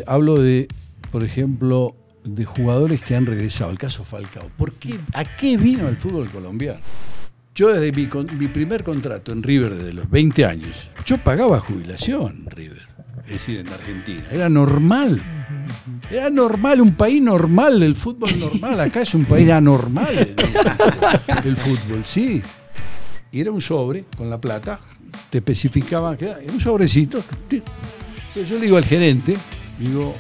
Hablo de, por ejemplo, de jugadores que han regresado. El caso Falcao. ¿A qué vino el fútbol colombiano? Yo desde mi primer contrato en River desde los 20 años, yo pagaba jubilación en River, es decir, en Argentina. Era normal. Era normal, un país normal, el fútbol normal. Acá es un país anormal el fútbol, sí. Y era un sobre con la plata, te especificaba, era un sobrecito. Yo le digo al gerente, digo,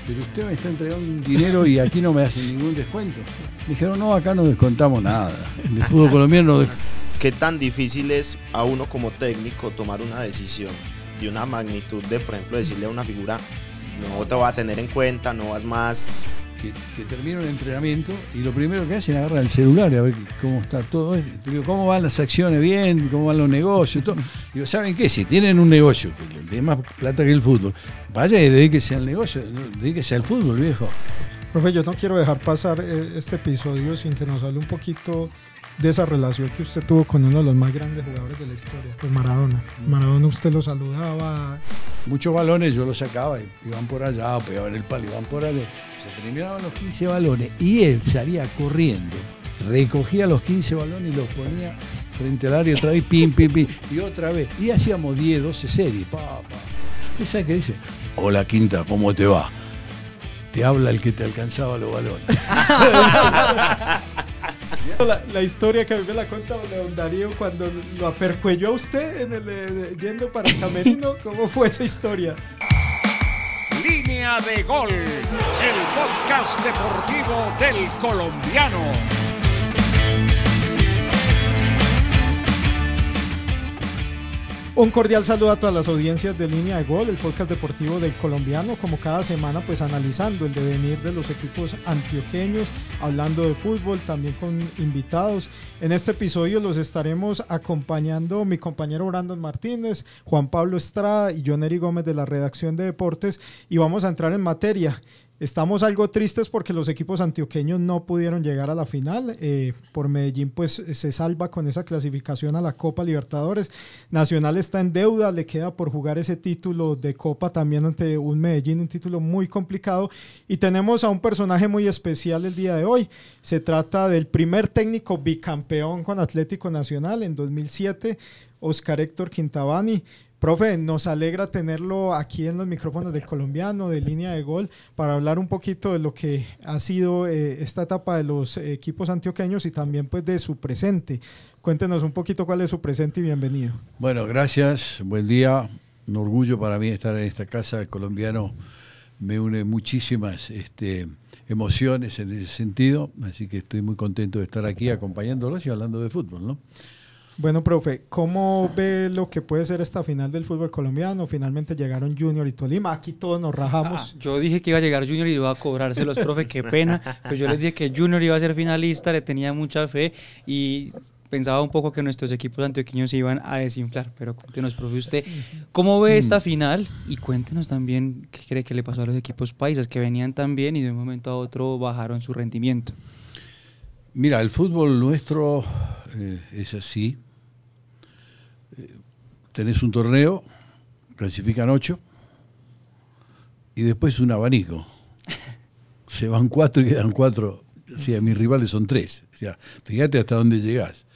pero usted me está entregando un dinero y aquí no me hacen ningún descuento. Me dijeron, no, acá no descontamos nada. En el fútbol colombiano no. ¿Qué tan difícil es a uno como técnico tomar una decisión de una magnitud de, por ejemplo, decirle a una figura, no te voy a tener en cuenta, no vas más? Que termina un entrenamiento y lo primero que hacen es agarrar el celular y a ver cómo está todo. Digo, ¿cómo van las acciones bien? ¿Cómo van los negocios? Todo. Digo, ¿saben qué? Si tienen un negocio que tiene más plata que el fútbol, vaya y dedíquese al negocio, dedíquese al fútbol, viejo. Profe, yo no quiero dejar pasar este episodio sin que nos hable un poquito de esa relación que usted tuvo con uno de los más grandes jugadores de la historia, pues Maradona. Maradona, usted lo saludaba. Muchos balones yo los sacaba, iban por allá, pegaban el palo, iban por allá. Se terminaban los 15 balones y él salía corriendo, recogía los 15 balones y los ponía frente al área otra vez, pim, pim, pim, y otra vez. Y hacíamos 10, 12 series, ¿Y sabe qué dice? Hola Quinta, ¿cómo te va? Te habla el que te alcanzaba los balones. La historia que a mí me la cuenta don Darío cuando lo apercuelló a usted yendo para el camerino, ¿cómo fue esa historia? Línea de Gol, el podcast deportivo del colombiano. Un cordial saludo a todas las audiencias de Línea de Gol, el podcast deportivo del colombiano, como cada semana pues analizando el devenir de los equipos antioqueños, hablando de fútbol, también con invitados. En este episodio los estaremos acompañando mi compañero Brandon Martínez, Juan Pablo Estrada y John Eri Gómez de la redacción de deportes, y vamos a entrar en materia. Estamos algo tristes porque los equipos antioqueños no pudieron llegar a la final. Por Medellín pues se salva con esa clasificación a la Copa Libertadores. Nacional está en deuda, le queda por jugar ese título de Copa también ante un Medellín, un título muy complicado. Y tenemos a un personaje muy especial el día de hoy. Se trata del primer técnico bicampeón con Atlético Nacional en 2007, Oscar Héctor Quintabani. Profe, nos alegra tenerlo aquí en los micrófonos del colombiano, de Línea de Gol, para hablar un poquito de lo que ha sido esta etapa de los equipos antioqueños y también pues de su presente. Cuéntenos un poquito cuál es su presente y bienvenido. Bueno, gracias, buen día. Un orgullo para mí estar en esta casa. El colombiano me une muchísimas emociones en ese sentido, así que estoy muy contento de estar aquí acompañándolos y hablando de fútbol, ¿no? Bueno, profe, ¿cómo ve lo que puede ser esta final del fútbol colombiano? Finalmente llegaron Junior y Tolima, aquí todos nos rajamos. Yo dije que iba a llegar Junior y iba a cobrárselos, profe, qué pena. Pues yo les dije que Junior iba a ser finalista, le tenía mucha fe y pensaba un poco que nuestros equipos antioqueños se iban a desinflar. Pero cuéntenos, profe, usted, ¿cómo ve esta final? Y cuéntenos también qué cree que le pasó a los equipos paisas que venían tan bien y de un momento a otro bajaron su rendimiento. Mira, el fútbol nuestro es así. Tenés un torneo, clasifican 8 y después un abanico. Se van 4 y quedan 4. O sea, mis rivales son 3. O sea, fíjate hasta dónde llegás.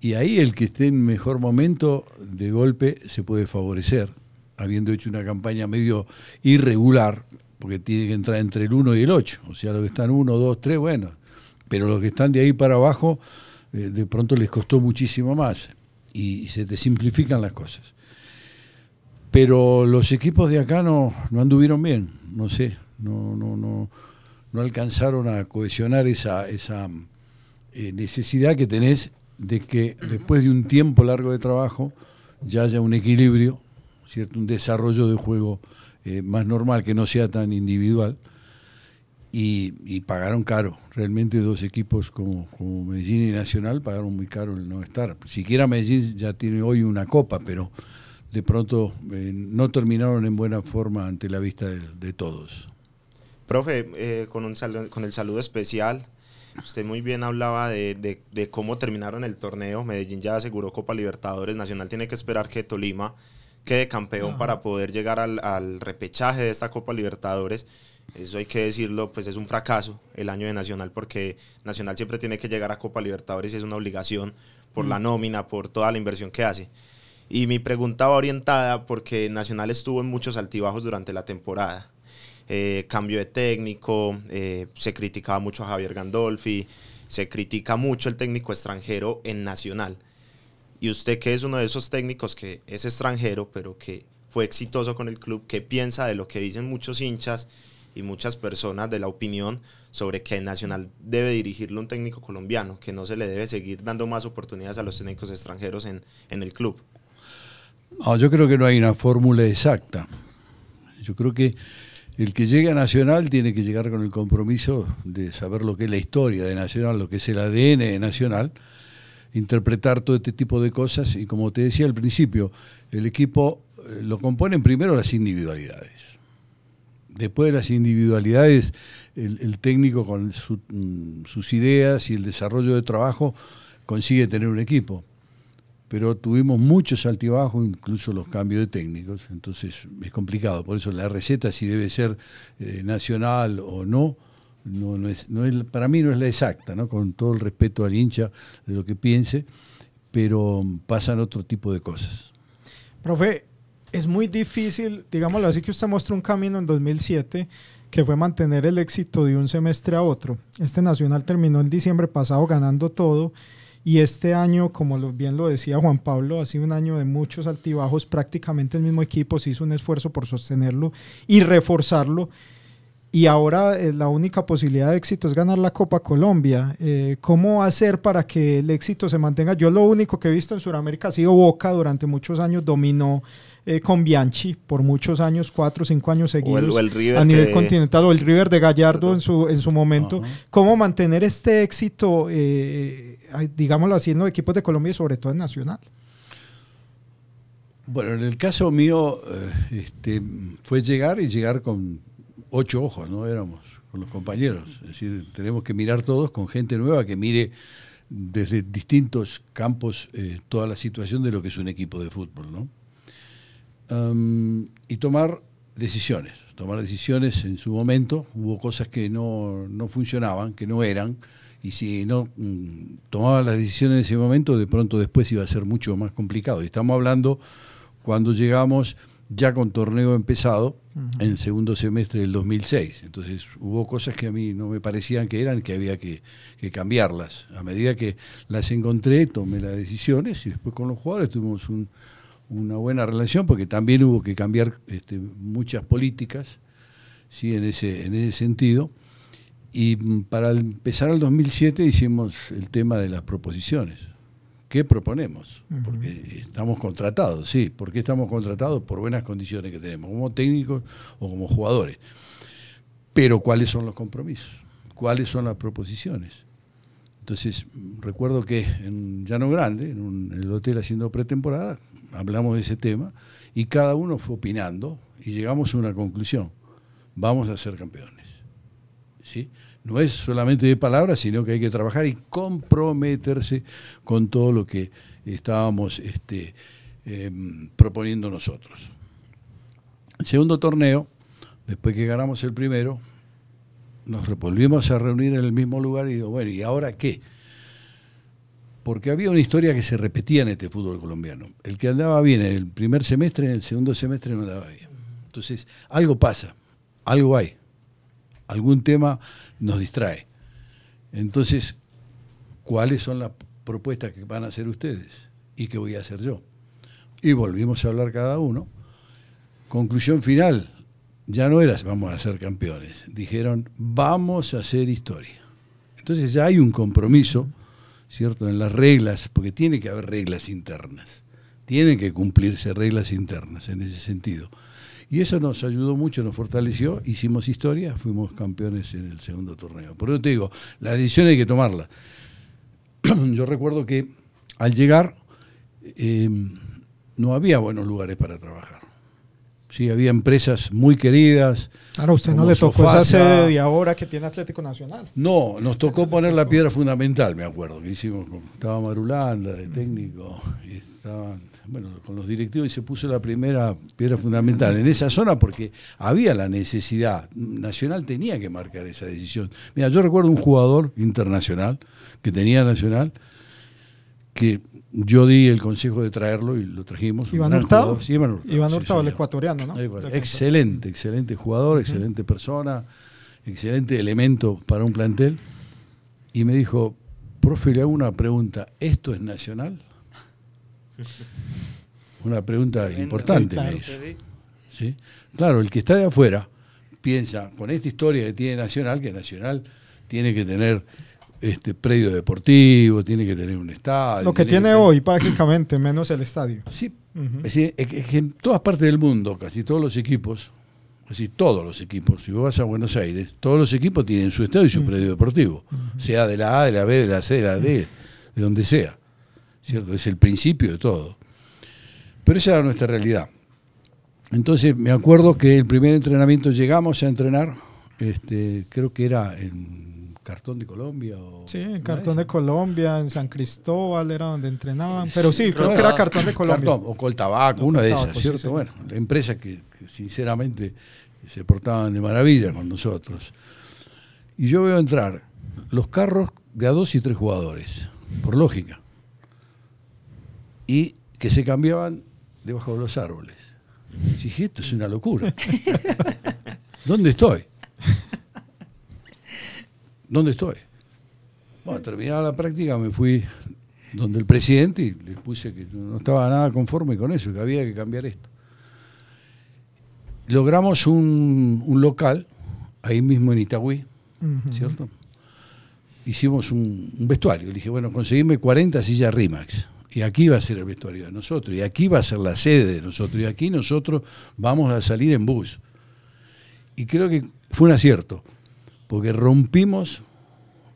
Y ahí el que esté en mejor momento, de golpe, se puede favorecer, habiendo hecho una campaña medio irregular, porque tiene que entrar entre el 1 y el 8. O sea, los que están 1, 2, 3, bueno. Pero los que están de ahí para abajo, de pronto les costó muchísimo más. Y se te simplifican las cosas. Pero los equipos de acá no anduvieron bien, no sé, no alcanzaron a cohesionar esa necesidad que tenés de que después de un tiempo largo de trabajo ya haya un equilibrio, ¿cierto? Un desarrollo de juego más normal, que no sea tan individual. Y pagaron caro, realmente dos equipos como Medellín y Nacional pagaron muy caro el no estar. Siquiera Medellín ya tiene hoy una copa, pero de pronto no terminaron en buena forma ante la vista de todos. Profe, con el saludo especial, usted muy bien hablaba de cómo terminaron el torneo. Medellín ya aseguró Copa Libertadores, Nacional tiene que esperar que Tolima, quede campeón para poder llegar al repechaje de esta Copa Libertadores. Eso hay que decirlo, pues es un fracaso el año de Nacional, porque Nacional siempre tiene que llegar a Copa Libertadores y es una obligación por la nómina, por toda la inversión que hace. Y mi pregunta va orientada porque Nacional estuvo en muchos altibajos durante la temporada. Cambio de técnico, se criticaba mucho a Javier Gandolfi, se critica mucho el técnico extranjero en Nacional. Y usted, que es uno de esos técnicos que es extranjero, pero que fue exitoso con el club, ¿qué piensa de lo que dicen muchos hinchas y muchas personas de la opinión sobre que Nacional debe dirigirlo un técnico colombiano, que no se le debe seguir dando más oportunidades a los técnicos extranjeros en el club? No, yo creo que no hay una fórmula exacta. Yo creo que el que llega a Nacional tiene que llegar con el compromiso de saber lo que es la historia de Nacional, lo que es el ADN de Nacional, interpretar todo este tipo de cosas, y como te decía al principio, el equipo lo componen primero las individualidades. Después de las individualidades, el técnico con sus ideas y el desarrollo de trabajo consigue tener un equipo. Pero tuvimos muchos altibajos, incluso los cambios de técnicos, entonces es complicado. Por eso la receta, si debe ser nacional o no, para mí no es la exacta, ¿no? Con todo el respeto al hincha de lo que piense, pero pasan otro tipo de cosas. Profe, es muy difícil, digámoslo así, que usted mostró un camino en 2007 que fue mantener el éxito de un semestre a otro. Este Nacional terminó en diciembre pasado ganando todo, y este año, como bien lo decía Juan Pablo, ha sido un año de muchos altibajos. Prácticamente el mismo equipo se hizo un esfuerzo por sostenerlo y reforzarlo, y ahora la única posibilidad de éxito es ganar la Copa Colombia. ¿Cómo hacer para que el éxito se mantenga? Yo lo único que he visto en Sudamérica ha sido Boca. Durante muchos años dominó con Bianchi por muchos años, 4 o 5 años seguidos, o el River a nivel continental, o el River de Gallardo en su momento. Uh-huh. ¿Cómo mantener este éxito, digámoslo así, en los equipos de Colombia y sobre todo en Nacional? Bueno, en el caso mío fue llegar con 8 ojos, ¿no? Éramos con los compañeros. Es decir, tenemos que mirar todos con gente nueva que mire desde distintos campos toda la situación de lo que es un equipo de fútbol, ¿no? Y tomar decisiones en su momento. Hubo cosas que no funcionaban, que no eran, y si no tomaba las decisiones en ese momento, de pronto después iba a ser mucho más complicado. Y estamos hablando cuando llegamos ya con torneo empezado, en el segundo semestre del 2006. Entonces hubo cosas que a mí no me parecían que eran, que había que cambiarlas. A medida que las encontré, tomé las decisiones, y después con los jugadores tuvimos una buena relación, porque también hubo que cambiar muchas políticas, ¿sí? en ese sentido. Y para empezar el 2007 hicimos el tema de las proposiciones. ¿Qué proponemos? Porque estamos contratados, sí. ¿Por qué estamos contratados? Por buenas condiciones que tenemos, como técnicos o como jugadores. Pero ¿cuáles son los compromisos? ¿Cuáles son las proposiciones? Entonces, recuerdo que en Llano Grande, en el hotel haciendo pretemporada, hablamos de ese tema y cada uno fue opinando y llegamos a una conclusión. Vamos a ser campeones, ¿sí? No es solamente de palabras, sino que hay que trabajar y comprometerse con todo lo que estábamos proponiendo nosotros. El segundo torneo, después que ganamos el primero, nos volvimos a reunir en el mismo lugar y digo, bueno, ¿y ahora qué? Porque había una historia que se repetía en este fútbol colombiano. El que andaba bien en el primer semestre, en el segundo semestre no andaba bien. Entonces, algo pasa, algo hay. Algún tema nos distrae. Entonces, ¿cuáles son las propuestas que van a hacer ustedes? ¿Y qué voy a hacer yo? Y volvimos a hablar cada uno. Conclusión final, ya no era vamos a ser campeones. Dijeron, vamos a hacer historia. Entonces ya hay un compromiso, ¿cierto?, en las reglas, porque tiene que haber reglas internas. Tienen que cumplirse reglas internas en ese sentido. Y eso nos ayudó mucho, nos fortaleció, hicimos historia, fuimos campeones en el segundo torneo. Por eso te digo, las decisiones hay que tomarlas. Yo recuerdo que al llegar no había buenos lugares para trabajar. Sí, había empresas muy queridas. Claro, a usted no le tocó esa sede de ahora que tiene Atlético Nacional. No, nos tocó poner la piedra fundamental, me acuerdo, que hicimos. Estaba Marulanda de técnico, y estaban bueno, con los directivos y se puso la primera piedra fundamental en esa zona porque había la necesidad. Nacional tenía que marcar esa decisión. Mira, yo recuerdo un jugador internacional que tenía Nacional, que yo di el consejo de traerlo y lo trajimos. Iván Hurtado. Sí, Iván Hurtado. Iván Hurtado, sí, el ecuatoriano, ¿no? Excelente jugador, excelente persona, excelente elemento para un plantel. Y me dijo, profe, le hago una pregunta, ¿esto es Nacional? Una pregunta importante, claro, me hizo. sí. ¿Sí? Claro, el que está de afuera piensa, con esta historia que tiene Nacional, que Nacional tiene que tener predio deportivo, tiene que tener un estadio. Lo que tiene hoy prácticamente, menos el estadio. Sí, es decir, es que en todas partes del mundo, casi todos los equipos, si vos vas a Buenos Aires, todos los equipos tienen su estadio y su predio deportivo, sea de la A, de la B, de la C, de la D, de donde sea, ¿cierto? Es el principio de todo. Pero esa era nuestra realidad. Entonces me acuerdo que el primer entrenamiento llegamos a entrenar, creo que era en Cartón de Colombia. Sí, en Cartón de Colombia, en San Cristóbal era donde entrenaban, pero sí, creo que era Cartón de Colombia. O Coltabaco, una de esas, ¿cierto? Sí. Bueno, la empresa que sinceramente se portaban de maravilla con nosotros. Y yo veo entrar los carros de a 2 y 3 jugadores, por lógica, y que se cambiaban debajo de los árboles. Y dije, esto es una locura. ¿Dónde estoy? Bueno, terminada la práctica me fui donde el presidente y les puse que no estaba nada conforme con eso, que había que cambiar esto. Logramos un local, ahí mismo en Itagüí, ¿cierto? Hicimos un vestuario. Le dije, bueno, conseguime 40 sillas Rimax. Y aquí va a ser el vestuario de nosotros, y aquí va a ser la sede de nosotros, y aquí nosotros vamos a salir en bus. Y creo que fue un acierto, porque rompimos,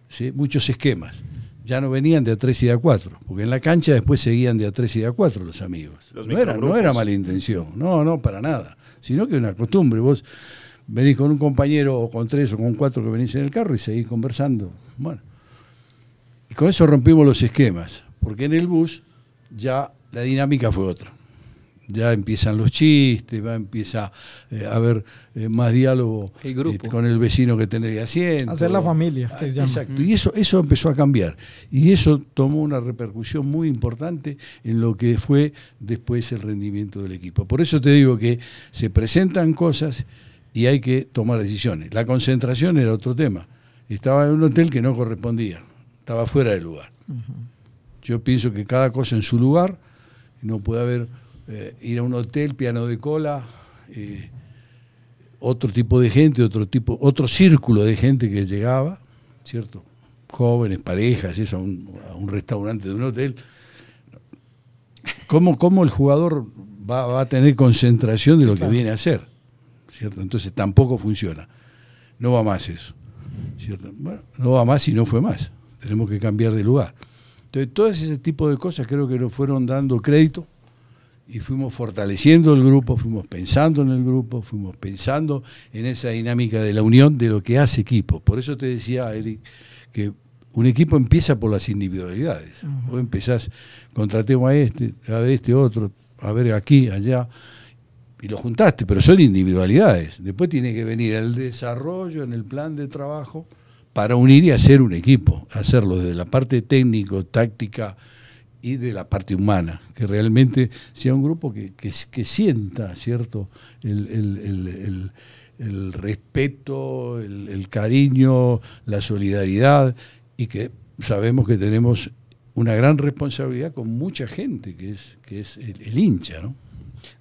¿sí?, muchos esquemas. Ya no venían de A3 y de A4, porque en la cancha después seguían de A3 y de A4 los amigos. No era mala intención, no, para nada, sino que una costumbre. Vos venís con un compañero o con 3 o con 4 que venís en el carro y seguís conversando. Bueno, y con eso rompimos los esquemas, porque en el bus ya la dinámica fue otra. Ya empiezan los chistes, empieza a haber más diálogo con el vecino que tenés de asiento. Hacer la familia, que se llama. Exacto, y eso empezó a cambiar. Y eso tomó una repercusión muy importante en lo que fue después el rendimiento del equipo. Por eso te digo que se presentan cosas y hay que tomar decisiones. La concentración era otro tema. Estaba en un hotel que no correspondía, estaba fuera de lugar. Yo pienso que cada cosa en su lugar, no puede haber ir a un hotel, piano de cola, otro tipo de gente, otro círculo de gente que llegaba, ¿cierto? Jóvenes, parejas, eso, a un restaurante de un hotel. ¿Cómo el jugador va a tener concentración de lo que viene a hacer? ¿Cierto? Entonces tampoco funciona. No va más eso, ¿cierto? Bueno, no va más y no fue más. Tenemos que cambiar de lugar. Entonces, todo ese tipo de cosas creo que nos fueron dando crédito y fuimos fortaleciendo el grupo, fuimos pensando en el grupo, fuimos pensando en esa dinámica de la unión de lo que hace equipo. Por eso te decía, Eric, que un equipo empieza por las individualidades. Vos empezás, contratemos a ver otro, a ver aquí, allá, y lo juntaste, pero son individualidades. Después tiene que venir el desarrollo en el plan de trabajo para unir y hacer un equipo, hacerlo desde la parte técnico, táctica y de la parte humana, que realmente sea un grupo que sienta, ¿cierto?, el respeto, el cariño, la solidaridad, y que sabemos que tenemos una gran responsabilidad con mucha gente, que es el hincha, ¿no?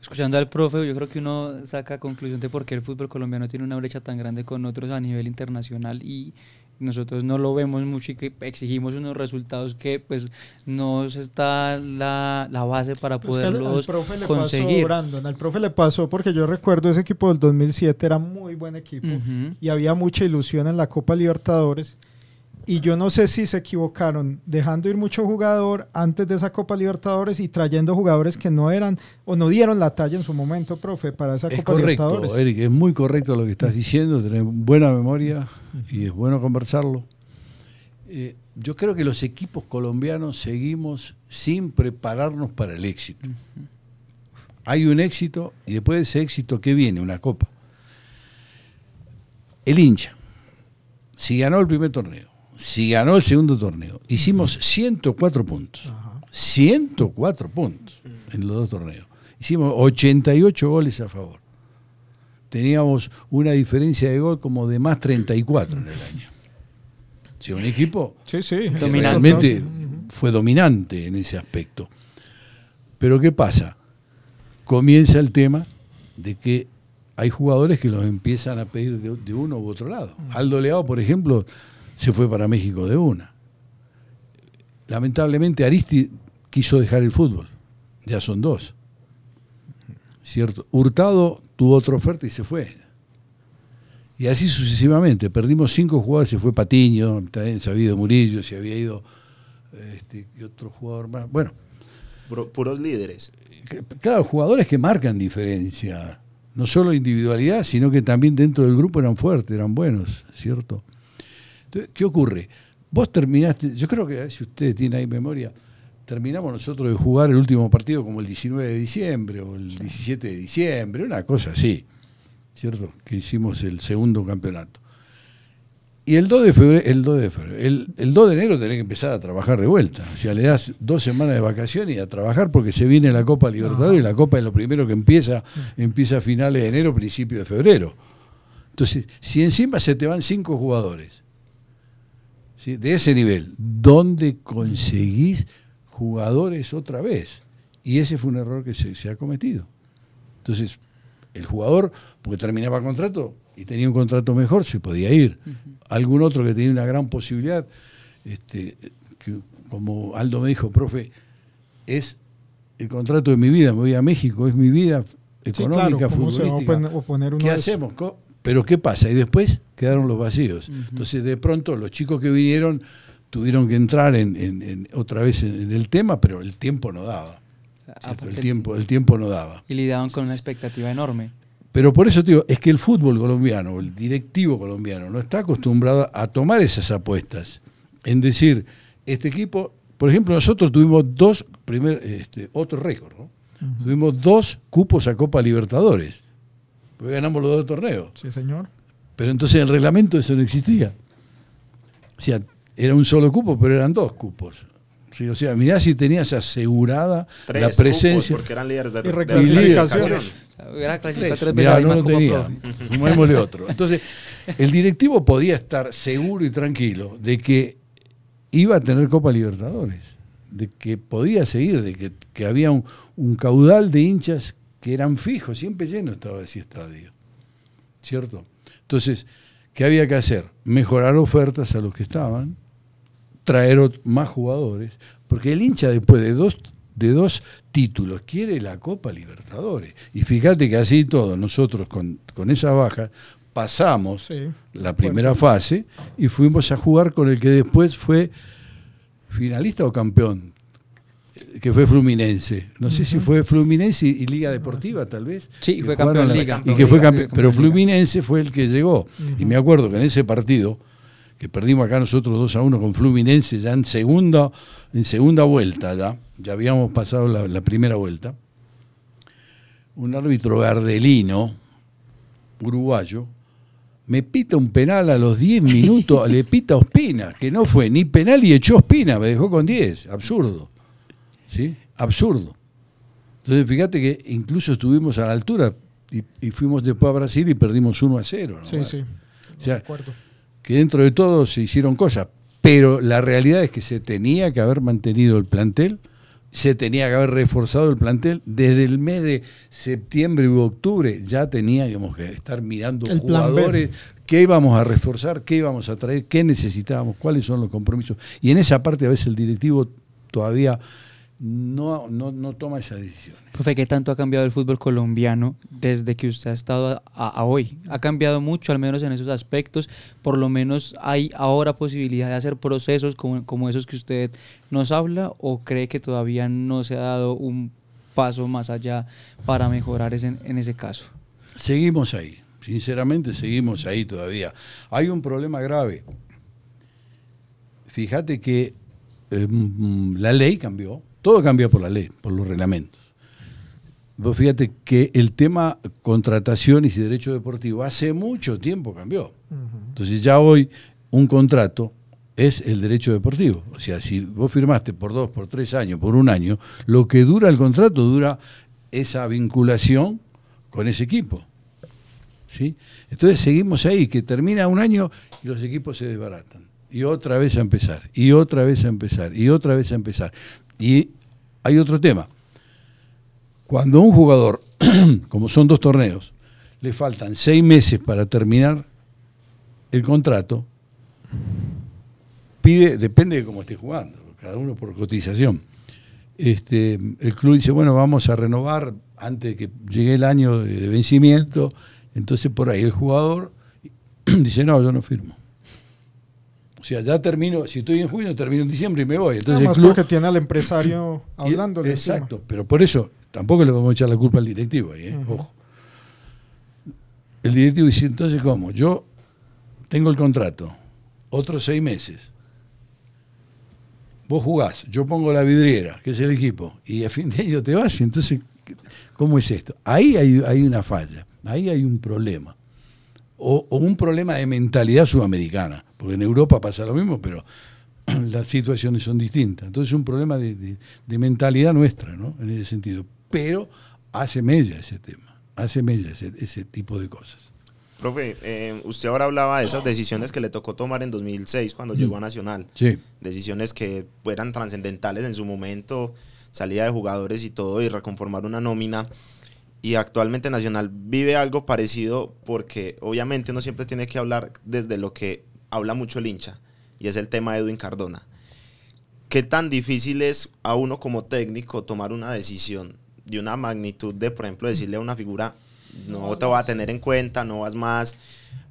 Escuchando al profe, yo creo que uno saca conclusión de por qué el fútbol colombiano tiene una brecha tan grande con otros a nivel internacional y nosotros no lo vemos mucho y que exigimos unos resultados que pues no está la base para poderlos conseguir. Al profe le pasó porque yo recuerdo ese equipo del 2007 era muy buen equipo y había mucha ilusión en la Copa Libertadores. Y yo no sé si se equivocaron dejando ir mucho jugador antes de esa Copa Libertadores y trayendo jugadores que no eran o no dieron la talla en su momento, profe, para esa Copa Libertadores. Es correcto, Eric, es muy correcto lo que estás diciendo, tenés buena memoria y es bueno conversarlo. Yo creo que los equipos colombianos seguimos sin prepararnos para el éxito. Hay un éxito y después de ese éxito, ¿qué viene? Una copa. El hincha, si ganó el primer torneo, si ganó el segundo torneo, hicimos 104 puntos. 104 puntos en los dos torneos. Hicimos 88 goles a favor. Teníamos una diferencia de gol como de más 34 en el año. O sea, un equipo que realmente fue dominante en ese aspecto. Pero ¿qué pasa? Comienza el tema de que hay jugadores que los empiezan a pedir de uno u otro lado. Aldo Leao, por ejemplo, se fue para México de una. Lamentablemente Aristi quiso dejar el fútbol. Ya son dos. ¿Cierto? Hurtado tuvo otra oferta y se fue. Y así sucesivamente. Perdimos 5 jugadores, se fue Patiño, también se había ido Murillo, se había ido y otro jugador más. Bueno. Puros líderes. Claro, jugadores que marcan diferencia. No solo individualidad, sino que también dentro del grupo eran fuertes, eran buenos, ¿cierto? Entonces, ¿qué ocurre? Vos terminaste, yo creo que si usted tiene ahí memoria, terminamos nosotros de jugar el último partido como el 19 de diciembre o el 17 de diciembre, una cosa así, ¿cierto? Que hicimos el segundo campeonato. Y el 2 de febrero, el 2 de enero tenés que empezar a trabajar de vuelta. O sea, le das 2 semanas de vacaciones y a trabajar porque se viene la Copa Libertadores y la Copa es lo primero que empieza a finales de enero, principio de febrero. Entonces, si encima se te van 5 jugadores, ¿sí?, de ese nivel, ¿dónde conseguís jugadores otra vez? Y ese fue un error que se ha cometido. Entonces, el jugador, porque terminaba contrato y tenía un contrato mejor, se podía ir. Algún otro que tenía una gran posibilidad, que, como Aldo me dijo, profe, es el contrato de mi vida, me voy a México, es mi vida económica, futbolística. ¿Qué hacemos? Pero ¿qué pasa? Y después quedaron los vacíos. Entonces, de pronto, los chicos que vinieron tuvieron que entrar otra vez en el tema, pero el tiempo no daba. El tiempo no daba. Y lidiaban con una expectativa enorme. Pero por eso te digo, es que el fútbol colombiano, el directivo colombiano, no está acostumbrado a tomar esas apuestas. En decir, este equipo, por ejemplo, nosotros tuvimos otro récord, ¿no? Tuvimos 2 cupos a Copa Libertadores, porque ganamos los 2 torneos. Sí, señor. Pero entonces en el reglamento eso no existía. O sea, era un solo cupo, pero eran 2 cupos. Sí, o sea, mirá si tenías asegurada 3 la presencia. cupos porque eran líderes de reclasificación. Era clasificar 3 veces mirá, a la no misma lo Copa tenía. Profe. Sumémosle otro. Entonces, el directivo podía estar seguro y tranquilo de que iba a tener Copa Libertadores, de que podía seguir, de que había un caudal de hinchas que eran fijos, siempre lleno estaba ese estadio. ¿Cierto? Entonces, ¿qué había que hacer? Mejorar ofertas a los que estaban, traer más jugadores, porque el hincha después de dos títulos quiere la Copa Libertadores. Y fíjate que así todo, nosotros con esa baja pasamos la primera fase y fuimos a jugar con el que después fue finalista o campeón, que fue Fluminense. No sé si fue Fluminense y Liga Deportiva, tal vez. Sí, fue campeón Liga. Y que fue campeón, pero Fluminense fue el que llegó. Y me acuerdo que en ese partido, que perdimos acá nosotros 2-1 con Fluminense, ya en segunda vuelta, ya habíamos pasado la primera vuelta, un árbitro gardelino, uruguayo, me pita un penal a los 10 minutos, le pita a Ospina, que no fue ni penal y echó a Ospina, me dejó con 10, absurdo. ¿Sí? Absurdo. Entonces fíjate que incluso estuvimos a la altura y fuimos después a Brasil y perdimos 1-0. ¿no? Sí. O sea, que dentro de todo se hicieron cosas, pero la realidad es que se tenía que haber mantenido el plantel, se tenía que haber reforzado el plantel. Desde el mes de septiembre u octubre ya teníamos que estar mirando el jugadores, qué íbamos a reforzar, qué íbamos a traer, qué necesitábamos, cuáles son los compromisos. Y en esa parte a veces el directivo todavía no toma esas decisiones. Profe, ¿qué tanto ha cambiado el fútbol colombiano desde que usted ha estado a hoy? ¿Ha cambiado mucho, al menos en esos aspectos? Por lo menos hay ahora posibilidad de hacer procesos como esos que usted nos habla, ¿o cree que todavía no se ha dado un paso más allá para mejorar en ese caso? Seguimos ahí, sinceramente seguimos ahí todavía. Hay un problema grave. fíjate que la ley cambió, todo cambia por la ley, por los reglamentos. Vos fíjate que el tema contrataciones y derecho deportivo hace mucho tiempo cambió. Entonces ya hoy un contrato es el derecho deportivo. O sea, si vos firmaste por 2, por 3 años, por 1 año, lo que dura el contrato dura esa vinculación con ese equipo. ¿Sí? Entonces seguimos ahí, que termina 1 año y los equipos se desbaratan. Y otra vez a empezar, y otra vez a empezar, y otra vez a empezar. Y hay otro tema. Cuando a un jugador, como son 2 torneos, le faltan 6 meses para terminar el contrato, depende de cómo esté jugando, cada uno por cotización. El club dice, bueno, vamos a renovar antes de que llegue el año de vencimiento. Entonces por ahí el jugador dice, no, yo no firmo. O sea, ya termino, si estoy en junio, termino en diciembre y me voy. Entonces además el club, porque tiene al empresario hablándole. Exacto, pero por eso tampoco le vamos a echar la culpa al directivo ahí, ojo. El directivo dice, entonces ¿cómo? Yo tengo el contrato, otros 6 meses. Vos jugás, yo pongo la vidriera, que es el equipo, y a fin de año te vas, y entonces, ¿cómo es esto? Ahí hay una falla, ahí hay un problema. O un problema de mentalidad sudamericana, porque en Europa pasa lo mismo, pero las situaciones son distintas. Entonces es un problema de mentalidad nuestra, ¿no? En ese sentido. Pero hace mella ese tema, hace mella ese tipo de cosas. Profe, usted ahora hablaba de esas decisiones que le tocó tomar en 2006 cuando llegó a Nacional. Sí. Decisiones que eran trascendentales en su momento, salida de jugadores y todo, y reconformar una nómina. Y actualmente Nacional vive algo parecido porque obviamente uno siempre tiene que hablar desde lo que habla mucho el hincha, y es el tema de Edwin Cardona. ¿Qué tan difícil es a uno como técnico tomar una decisión de una magnitud de, por ejemplo, decirle a una figura, no te voy a tener en cuenta, no vas más,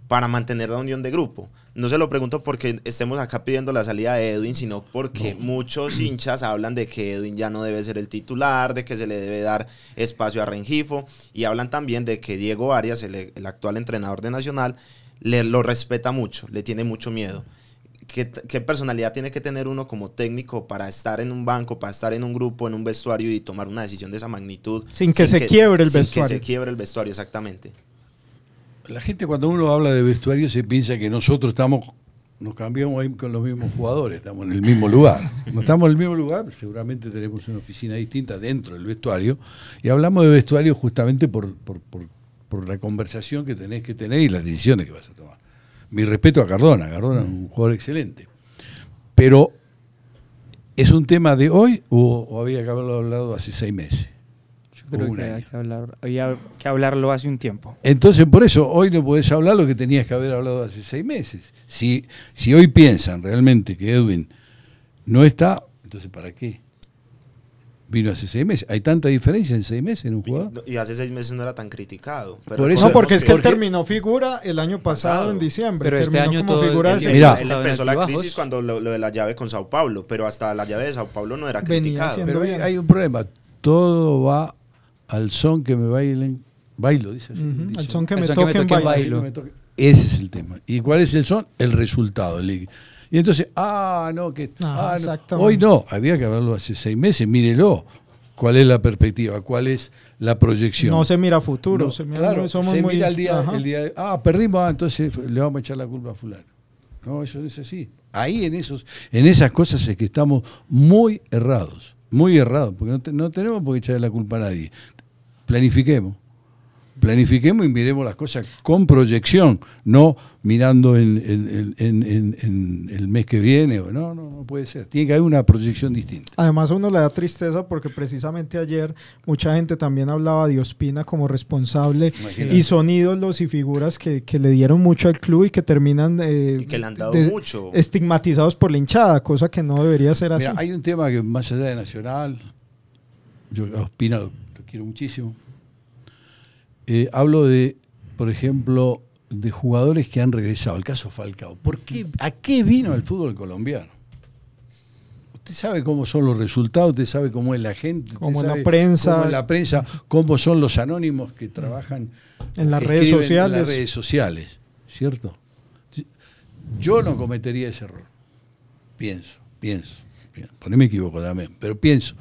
para mantener la unión de grupo? No se lo pregunto porque estemos acá pidiendo la salida de Edwin, sino porque muchos hinchas hablan de que Edwin ya no debe ser el titular, de que se le debe dar espacio a Rengifo, y hablan también de que Diego Arias, el actual entrenador de Nacional, lo respeta mucho, le tiene mucho miedo. ¿Qué personalidad tiene que tener uno como técnico para estar en un banco, para estar en un grupo, en un vestuario y tomar una decisión de esa magnitud? Sin que se quiebre el vestuario. Sin que se quiebre el vestuario, exactamente. La gente cuando uno habla de vestuario se piensa que nosotros nos cambiamos ahí con los mismos jugadores, estamos en el mismo lugar. No estamos en el mismo lugar, seguramente tenemos una oficina distinta dentro del vestuario, y hablamos de vestuario justamente por la conversación que tenés que tener y las decisiones que vas a tomar. Mi respeto a Cardona es un jugador excelente. Pero, ¿es un tema de hoy o había que haberlo hablado hace 6 meses? Yo creo que había que hablarlo hace un tiempo. Entonces, por eso, hoy no podés hablar lo que tenías que haber hablado hace 6 meses. Si hoy piensan realmente que Edwin no está, entonces ¿para qué? Vino hace 6 meses. ¿Hay tanta diferencia en 6 meses en un jugador? Y hace 6 meses no era tan criticado. Pero por eso, no, porque es que él terminó figura el año pasado en diciembre. Pero este año como todo figura él empezó la crisis cuando lo de la llave con Sao Paulo, pero hasta la llave de Sao Paulo no era criticado. Pero hay un problema. Todo va al son que me bailen. Bailo, dice así. Al son que me toquen, bailo. Ese es el tema. ¿Y cuál es el son? El resultado. Y entonces, no, hoy no, había que verlo hace 6 meses, mírelo, cuál es la perspectiva, cuál es la proyección. No se mira a futuro, se mira el día de, perdimos, entonces le vamos a echar la culpa a fulano. No, eso no es así. Ahí en esas cosas es que estamos muy errados, porque no tenemos por qué echarle la culpa a nadie. Planifiquemos y miremos las cosas con proyección, no mirando en el mes que viene. No puede ser. Tiene que haber una proyección distinta. Además, a uno le da tristeza porque precisamente ayer mucha gente también hablaba de Ospina como responsable. Imagínate. Y son ídolos y figuras que le dieron mucho al club y que terminan y que le han dado mucho estigmatizados por la hinchada, cosa que no debería ser así. Mira, hay un tema que más allá de Nacional, yo a Ospina lo quiero muchísimo. Hablo de, por ejemplo, de jugadores que han regresado. El caso Falcao. ¿A qué vino el fútbol colombiano? Usted sabe cómo son los resultados, usted sabe cómo es la gente, cómo es la prensa, cómo son los anónimos que trabajan en las redes sociales. ¿Cierto? Yo no cometería ese error. pienso, por ahí me equivoco también, pero pienso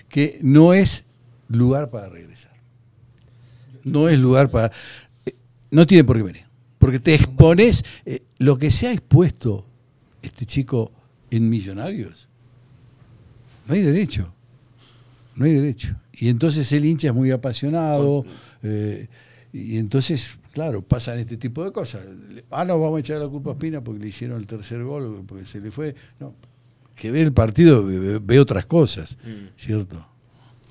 que no es lugar para regresar. No es lugar para... no tiene por qué venir, porque te expones, lo que se ha expuesto este chico en Millonarios, no hay derecho. Y entonces el hincha es muy apasionado, y entonces, claro, pasan este tipo de cosas. No, vamos a echar la culpa a Espina porque le hicieron el tercer gol, porque se le fue. No, que ve el partido, ve otras cosas, ¿cierto?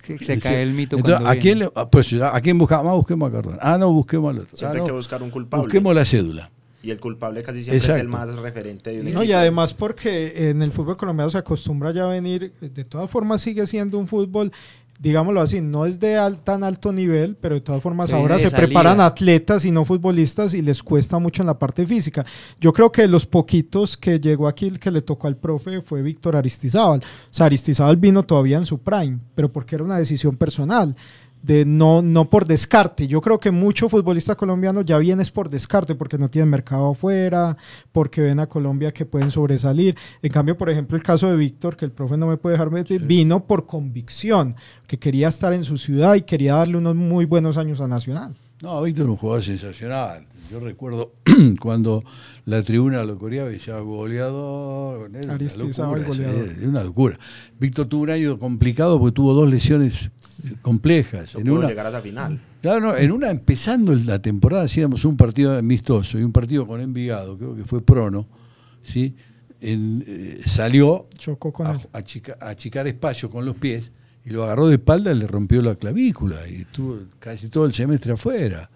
Que se cae el mito. Entonces, cuando ¿a quién buscamos? Busquemos a Cardona. No, busquemos al otro. Siempre hay que buscar un culpable. Busquemos la cédula. Y el culpable casi siempre es el más referente de un equipo. Y además porque en el fútbol colombiano se acostumbra ya a venir, de todas formas sigue siendo un fútbol, digámoslo así, no es de tan alto nivel, pero de todas formas ahora se preparan atletas y no futbolistas y les cuesta mucho en la parte física. Yo creo que de los poquitos que llegó aquí, el que le tocó al profe fue Víctor Aristizábal. O sea, Aristizábal vino todavía en su prime, pero porque era una decisión personal. No por descarte. Yo creo que muchos futbolistas colombianos ya vienen por descarte, porque no tienen mercado afuera, porque ven a Colombia que pueden sobresalir. En cambio, por ejemplo, el caso de Víctor, que el profe no me puede dejar meter, vino por convicción, que quería estar en su ciudad y quería darle unos muy buenos años a Nacional. No, Víctor es un jugador sensacional. Yo recuerdo cuando la tribuna lo coreaba y decía goleador. Aristizábal, goleador. Era una locura. Víctor tuvo un año complicado porque tuvo 2 lesiones complejas. No pudo llegar a esa final. Claro, no, en una, empezando la temporada, hacíamos un partido amistoso y un partido con Envigado, creo que fue Prono, ¿sí? Salió chocó con a achicar espacio con los pies y lo agarró de espalda y le rompió la clavícula y estuvo casi todo el semestre afuera.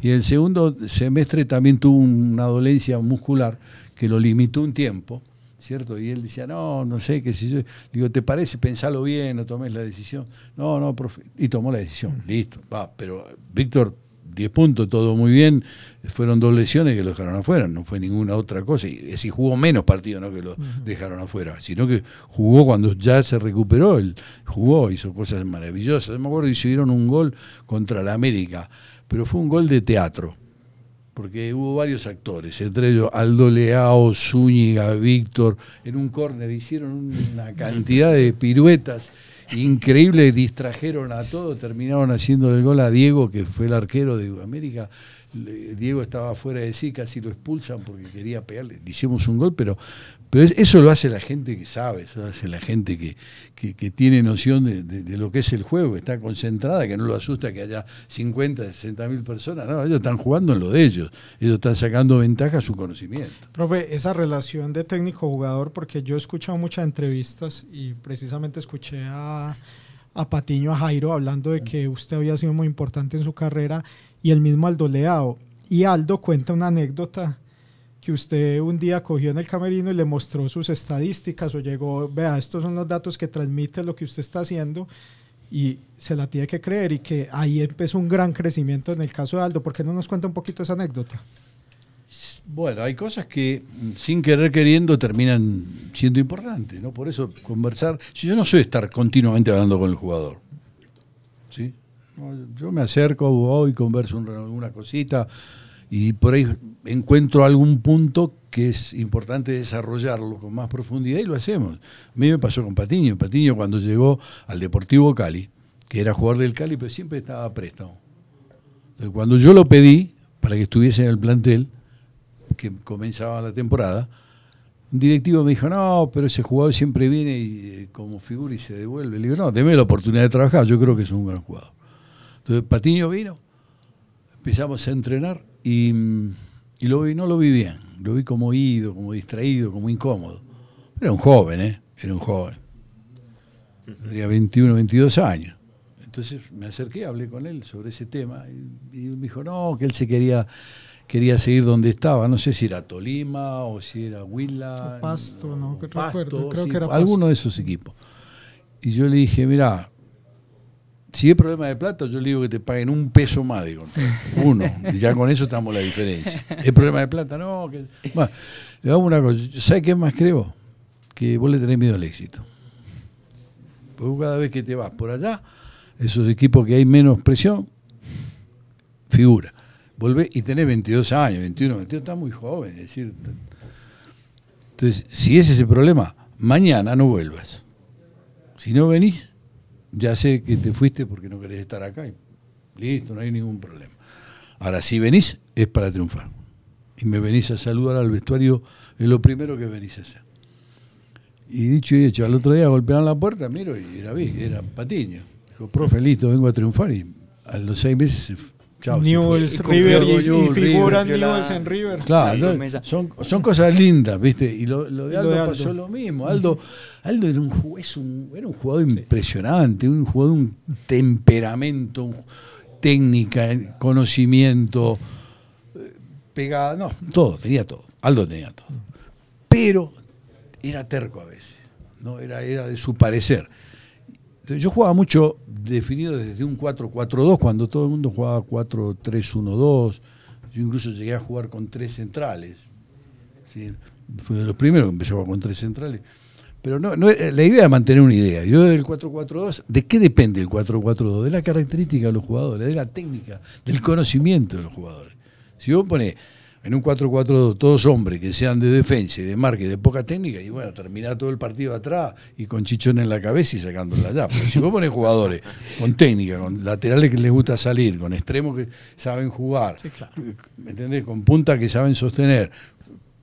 Y el segundo semestre también tuvo una dolencia muscular que lo limitó un tiempo, ¿cierto? Y él decía, no sé, qué sé yo. Digo, ¿te parece? Pensalo bien, no tomes la decisión. No, profe. Y tomó la decisión, listo. Pero Víctor, 10 puntos, todo muy bien. Fueron 2 lesiones que lo dejaron afuera, no fue ninguna otra cosa. Y es decir, jugó menos partidos, no que lo dejaron afuera, sino que jugó cuando ya se recuperó. Él jugó, hizo cosas maravillosas. Me acuerdo que hicieron un gol contra la América, pero fue un gol de teatro, porque hubo varios actores, entre ellos Aldo Leao, Zúñiga, Víctor, en un córner hicieron una cantidad de piruetas increíbles, distrajeron a todo, terminaron haciendo el gol a Diego, que fue el arquero de América. Diego estaba fuera de sí, casi lo expulsan porque quería pegarle. Le hicimos un gol, pero eso lo hace la gente que sabe, eso lo hace la gente que tiene noción de lo que es el juego, que está concentrada, que no lo asusta que haya 50, 60 mil personas. No, ellos están jugando en lo de ellos están sacando ventaja a su conocimiento. Profe, esa relación de técnico-jugador, porque yo he escuchado muchas entrevistas y precisamente escuché a Patiño, a Jairo, hablando de que usted había sido muy importante en su carrera, y el mismo Aldo Leao. Y Aldo cuenta una anécdota que usted un día cogió en el camerino y le mostró sus estadísticas o llegó, vea, estos son los datos que transmite lo que usted está haciendo, y se la tiene que creer, y que ahí empezó un gran crecimiento en el caso de Aldo. ¿Por qué no nos cuenta un poquito esa anécdota? Bueno, hay cosas que sin querer queriendo terminan siendo importantes, ¿no? Por eso conversar, yo no soy estar continuamente hablando con el jugador, ¿sí? Yo me acerco, voy, converso alguna cosita y por ahí encuentro algún punto que es importante desarrollarlo con más profundidad y lo hacemos. A mí me pasó con Patiño. Patiño cuando llegó al Deportivo Cali, que era jugador del Cali, pero siempre estaba a préstamo. Entonces, cuando yo lo pedí para que estuviese en el plantel, que comenzaba la temporada, un directivo me dijo, no, pero ese jugador siempre viene y, como figura y se devuelve. Le digo, no, deme la oportunidad de trabajar, yo creo que es un gran jugador. Entonces Patiño vino, empezamos a entrenar y no lo vi bien, lo vi como ido, como distraído, como incómodo. Era un joven, era un joven. Tenía 21, 22 años. Entonces me acerqué, hablé con él sobre ese tema y me dijo, no, que él se quería seguir donde estaba, no sé si era Tolima o si era Huila. Pasto, no, que Pasto, recuerdo, creo sí, que era Pasto. Alguno de esos equipos. Y yo le dije, mirá, si es problema de plata, yo le digo que te paguen $1 más de contrato. 1. Y ya con eso estamos la diferencia. ¿Es problema de plata? No. Bueno, le hago una cosa. ¿Sabes qué más creo? Que vos le tenés miedo al éxito. Porque cada vez que te vas por allá, esos equipos que hay menos presión, figura. Volvés y tenés 22 años, 21, 22, estás muy joven. Es decir, entonces, si ese es el problema, mañana no vuelvas. Si no venís, ya sé que te fuiste porque no querés estar acá y listo, no hay ningún problema. Ahora, si venís, es para triunfar. Y me venís a saludar al vestuario, es lo primero que venís a hacer. Y dicho y hecho, al otro día golpearon la puerta, miro y era Patiño. Dijo, profe, listo, vengo a triunfar. Y a los 6 meses, chao. Newell's, River, y figuran Newell's en River. Claro, son cosas lindas, ¿viste? Y lo de Aldo pasó lo mismo. Aldo era un jugador impresionante, un jugador de un temperamento, técnica, conocimiento, pegada, no, todo, tenía todo. Aldo tenía todo. Pero era terco a veces, ¿no? Era de su parecer. Entonces, yo jugaba mucho definido desde un 4-4-2, cuando todo el mundo jugaba 4-3-1-2. Yo incluso llegué a jugar con 3 centrales. ¿Sí? Fue de los primeros que empecé a jugar con 3 centrales. Pero no, la idea es mantener una idea. Yo del 4-4-2, ¿de qué depende el 4-4-2? De la característica de los jugadores, de la técnica, del conocimiento de los jugadores. Si vos ponés en un 4-4-2 todos hombres que sean de defensa y de marca y de poca técnica, y bueno, terminás todo el partido atrás y con chichón en la cabeza y sacándola allá. Pero si vos ponés jugadores con técnica, con laterales que les gusta salir, con extremos que saben jugar, sí, claro, ¿me entendés? Con puntas que saben sostener,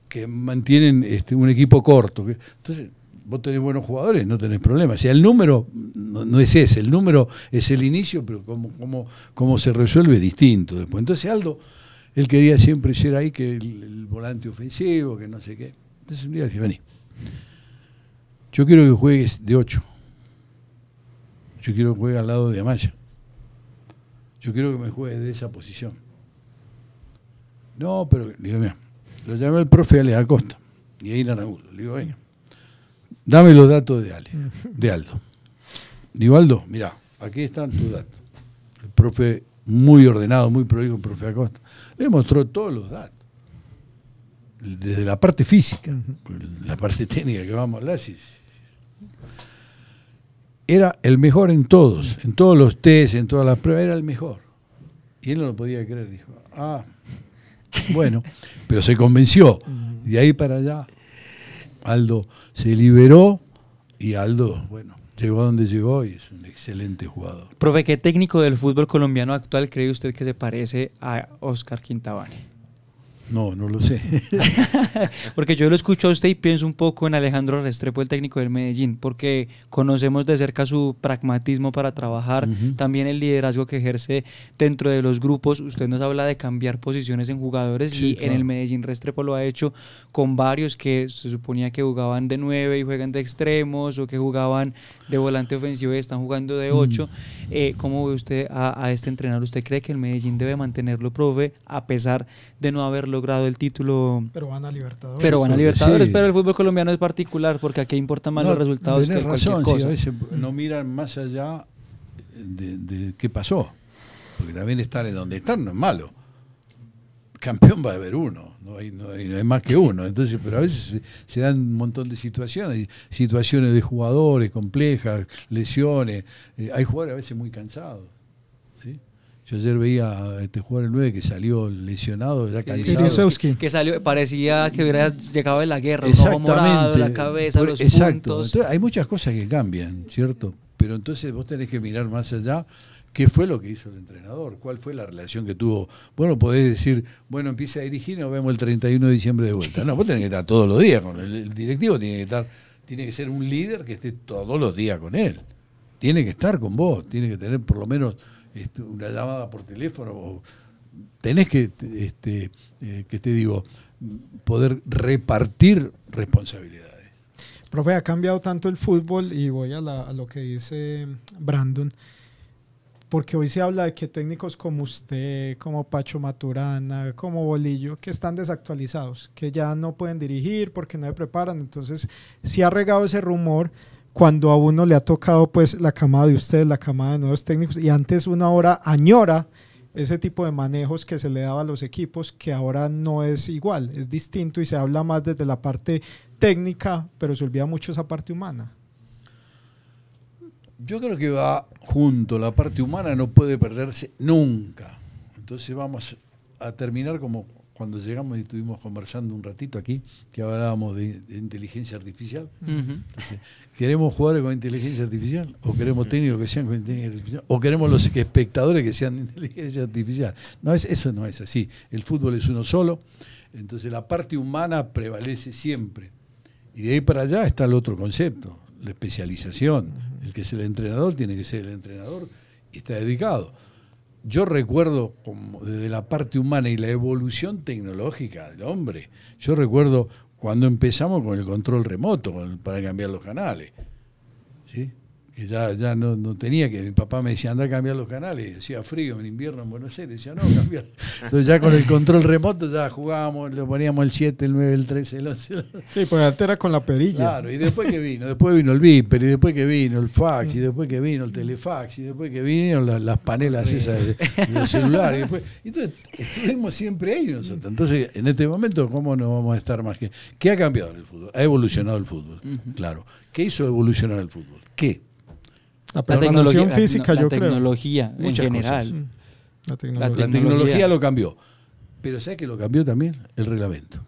que mantienen un equipo corto. Entonces, vos tenés buenos jugadores, no tenés problema. O sea, el número no es ese, el número es el inicio, pero cómo se resuelve es distinto después. Entonces, Aldo, él quería siempre ser ahí que el volante ofensivo, que no sé qué. Entonces un día le dije, vení, yo quiero que juegues de 8. Yo quiero que juegues al lado de Amaya. Yo quiero que me juegues de esa posición. No, pero, le digo, mira, lo llamé al profe Ale Acosta, y ahí era Raúl. Le digo, venga, dame los datos de Aldo. Digo, Aldo, mirá, aquí están tus datos. El profe, muy ordenado, muy prolijo, el profe Acosta, le mostró todos los datos. Desde la parte física, la parte técnica que vamos a hablar, era el mejor en todos los test, en todas las pruebas, era el mejor. Y él no lo podía creer, dijo, bueno, pero se convenció. De ahí para allá, Aldo se liberó y Aldo, bueno, llegó a donde llegó y es un excelente jugador. Profe, ¿qué técnico del fútbol colombiano actual cree usted que se parece a Oscar Quintabani? No lo sé. Porque yo lo escucho a usted y pienso un poco en Alejandro Restrepo, el técnico del Medellín, porque conocemos de cerca su pragmatismo para trabajar, también el liderazgo que ejerce dentro de los grupos. Usted nos habla de cambiar posiciones en jugadores, sí, y claro, en el Medellín Restrepo lo ha hecho con varios que se suponía que jugaban de 9 y juegan de extremos, o que jugaban de volante ofensivo y están jugando de 8. ¿Cómo ve usted a este entrenador? ¿Usted cree que el Medellín debe mantenerlo, profe, a pesar de no haber logrado el título? Pero van a Libertadores. Sí. Pero el fútbol colombiano es particular porque aquí importan más los resultados que cualquier cosa. Sí, a veces no miran más allá de qué pasó, porque también estar en donde están no es malo. Campeón va a haber uno, no hay más que uno. Entonces, pero a veces se dan un montón de situaciones de jugadores complejas, lesiones. Hay jugadores a veces muy cansados. ¿Sí? Yo ayer veía a este jugador el 9 que salió lesionado, ya cansado. Que salió, parecía que hubiera llegado de la guerra, un ojo morado, la cabeza, los puntos. Entonces, hay muchas cosas que cambian, ¿cierto? Pero entonces vos tenés que mirar más allá. ¿Qué fue lo que hizo el entrenador? ¿Cuál fue la relación que tuvo? Bueno, podés decir, bueno, empieza a dirigir y nos vemos el 31 de diciembre de vuelta. No, vos tenés que estar todos los días con él. El directivo tiene que ser un líder que esté todos los días con él. Tiene que estar con vos, tiene que tener por lo menos una llamada por teléfono. O tenés que poder repartir responsabilidades. Profe, ha cambiado tanto el fútbol, y voy a lo que dice Brandon, porque hoy se habla de que técnicos como usted, como Pacho Maturana, como Bolillo, que están desactualizados, que ya no pueden dirigir porque no se preparan. Entonces, sí ha regado ese rumor cuando a uno le ha tocado pues la camada de ustedes, la camada de nuevos técnicos, y antes uno ahora añora ese tipo de manejos que se le daba a los equipos, que ahora no es igual, es distinto y se habla más desde la parte técnica, pero se olvida mucho esa parte humana. Yo creo que va junto, la parte humana no puede perderse nunca. Entonces vamos a terminar como cuando llegamos y estuvimos conversando un ratito aquí, que hablábamos de inteligencia artificial. Entonces, ¿queremos jugadores con inteligencia artificial? ¿O queremos técnicos que sean con inteligencia artificial? ¿O queremos los espectadores que sean de inteligencia artificial? No, eso no es así. El fútbol es uno solo, entonces la parte humana prevalece siempre. Y de ahí para allá está el otro concepto, la especialización. El que es el entrenador tiene que ser el entrenador y está dedicado. Yo recuerdo como desde la parte humana y la evolución tecnológica del hombre, yo recuerdo cuando empezamos con el control remoto para cambiar los canales, ¿sí? Que ya no tenía que, mi papá me decía, anda a cambiar los canales, y hacía frío en invierno en Buenos Aires, decía, no, cambiar. Entonces ya con el control remoto ya jugábamos, le poníamos el 7, el 9, el 13, el 11. Sí, pues antes era con la perilla. Claro, y después que vino, el Viper, y después que vino el fax, y después que vino el telefax, y después que vinieron las panelas esas de los celulares. Entonces estuvimos siempre ahí nosotros. Entonces, en este momento, ¿cómo no vamos a estar más que? ¿Qué ha cambiado en el fútbol? Ha evolucionado el fútbol, claro. ¿Qué hizo evolucionar el fútbol? ¿Qué? La tecnología física, yo creo. La tecnología en general. La tecnología lo cambió. Pero ¿sabes qué lo cambió también? El reglamento.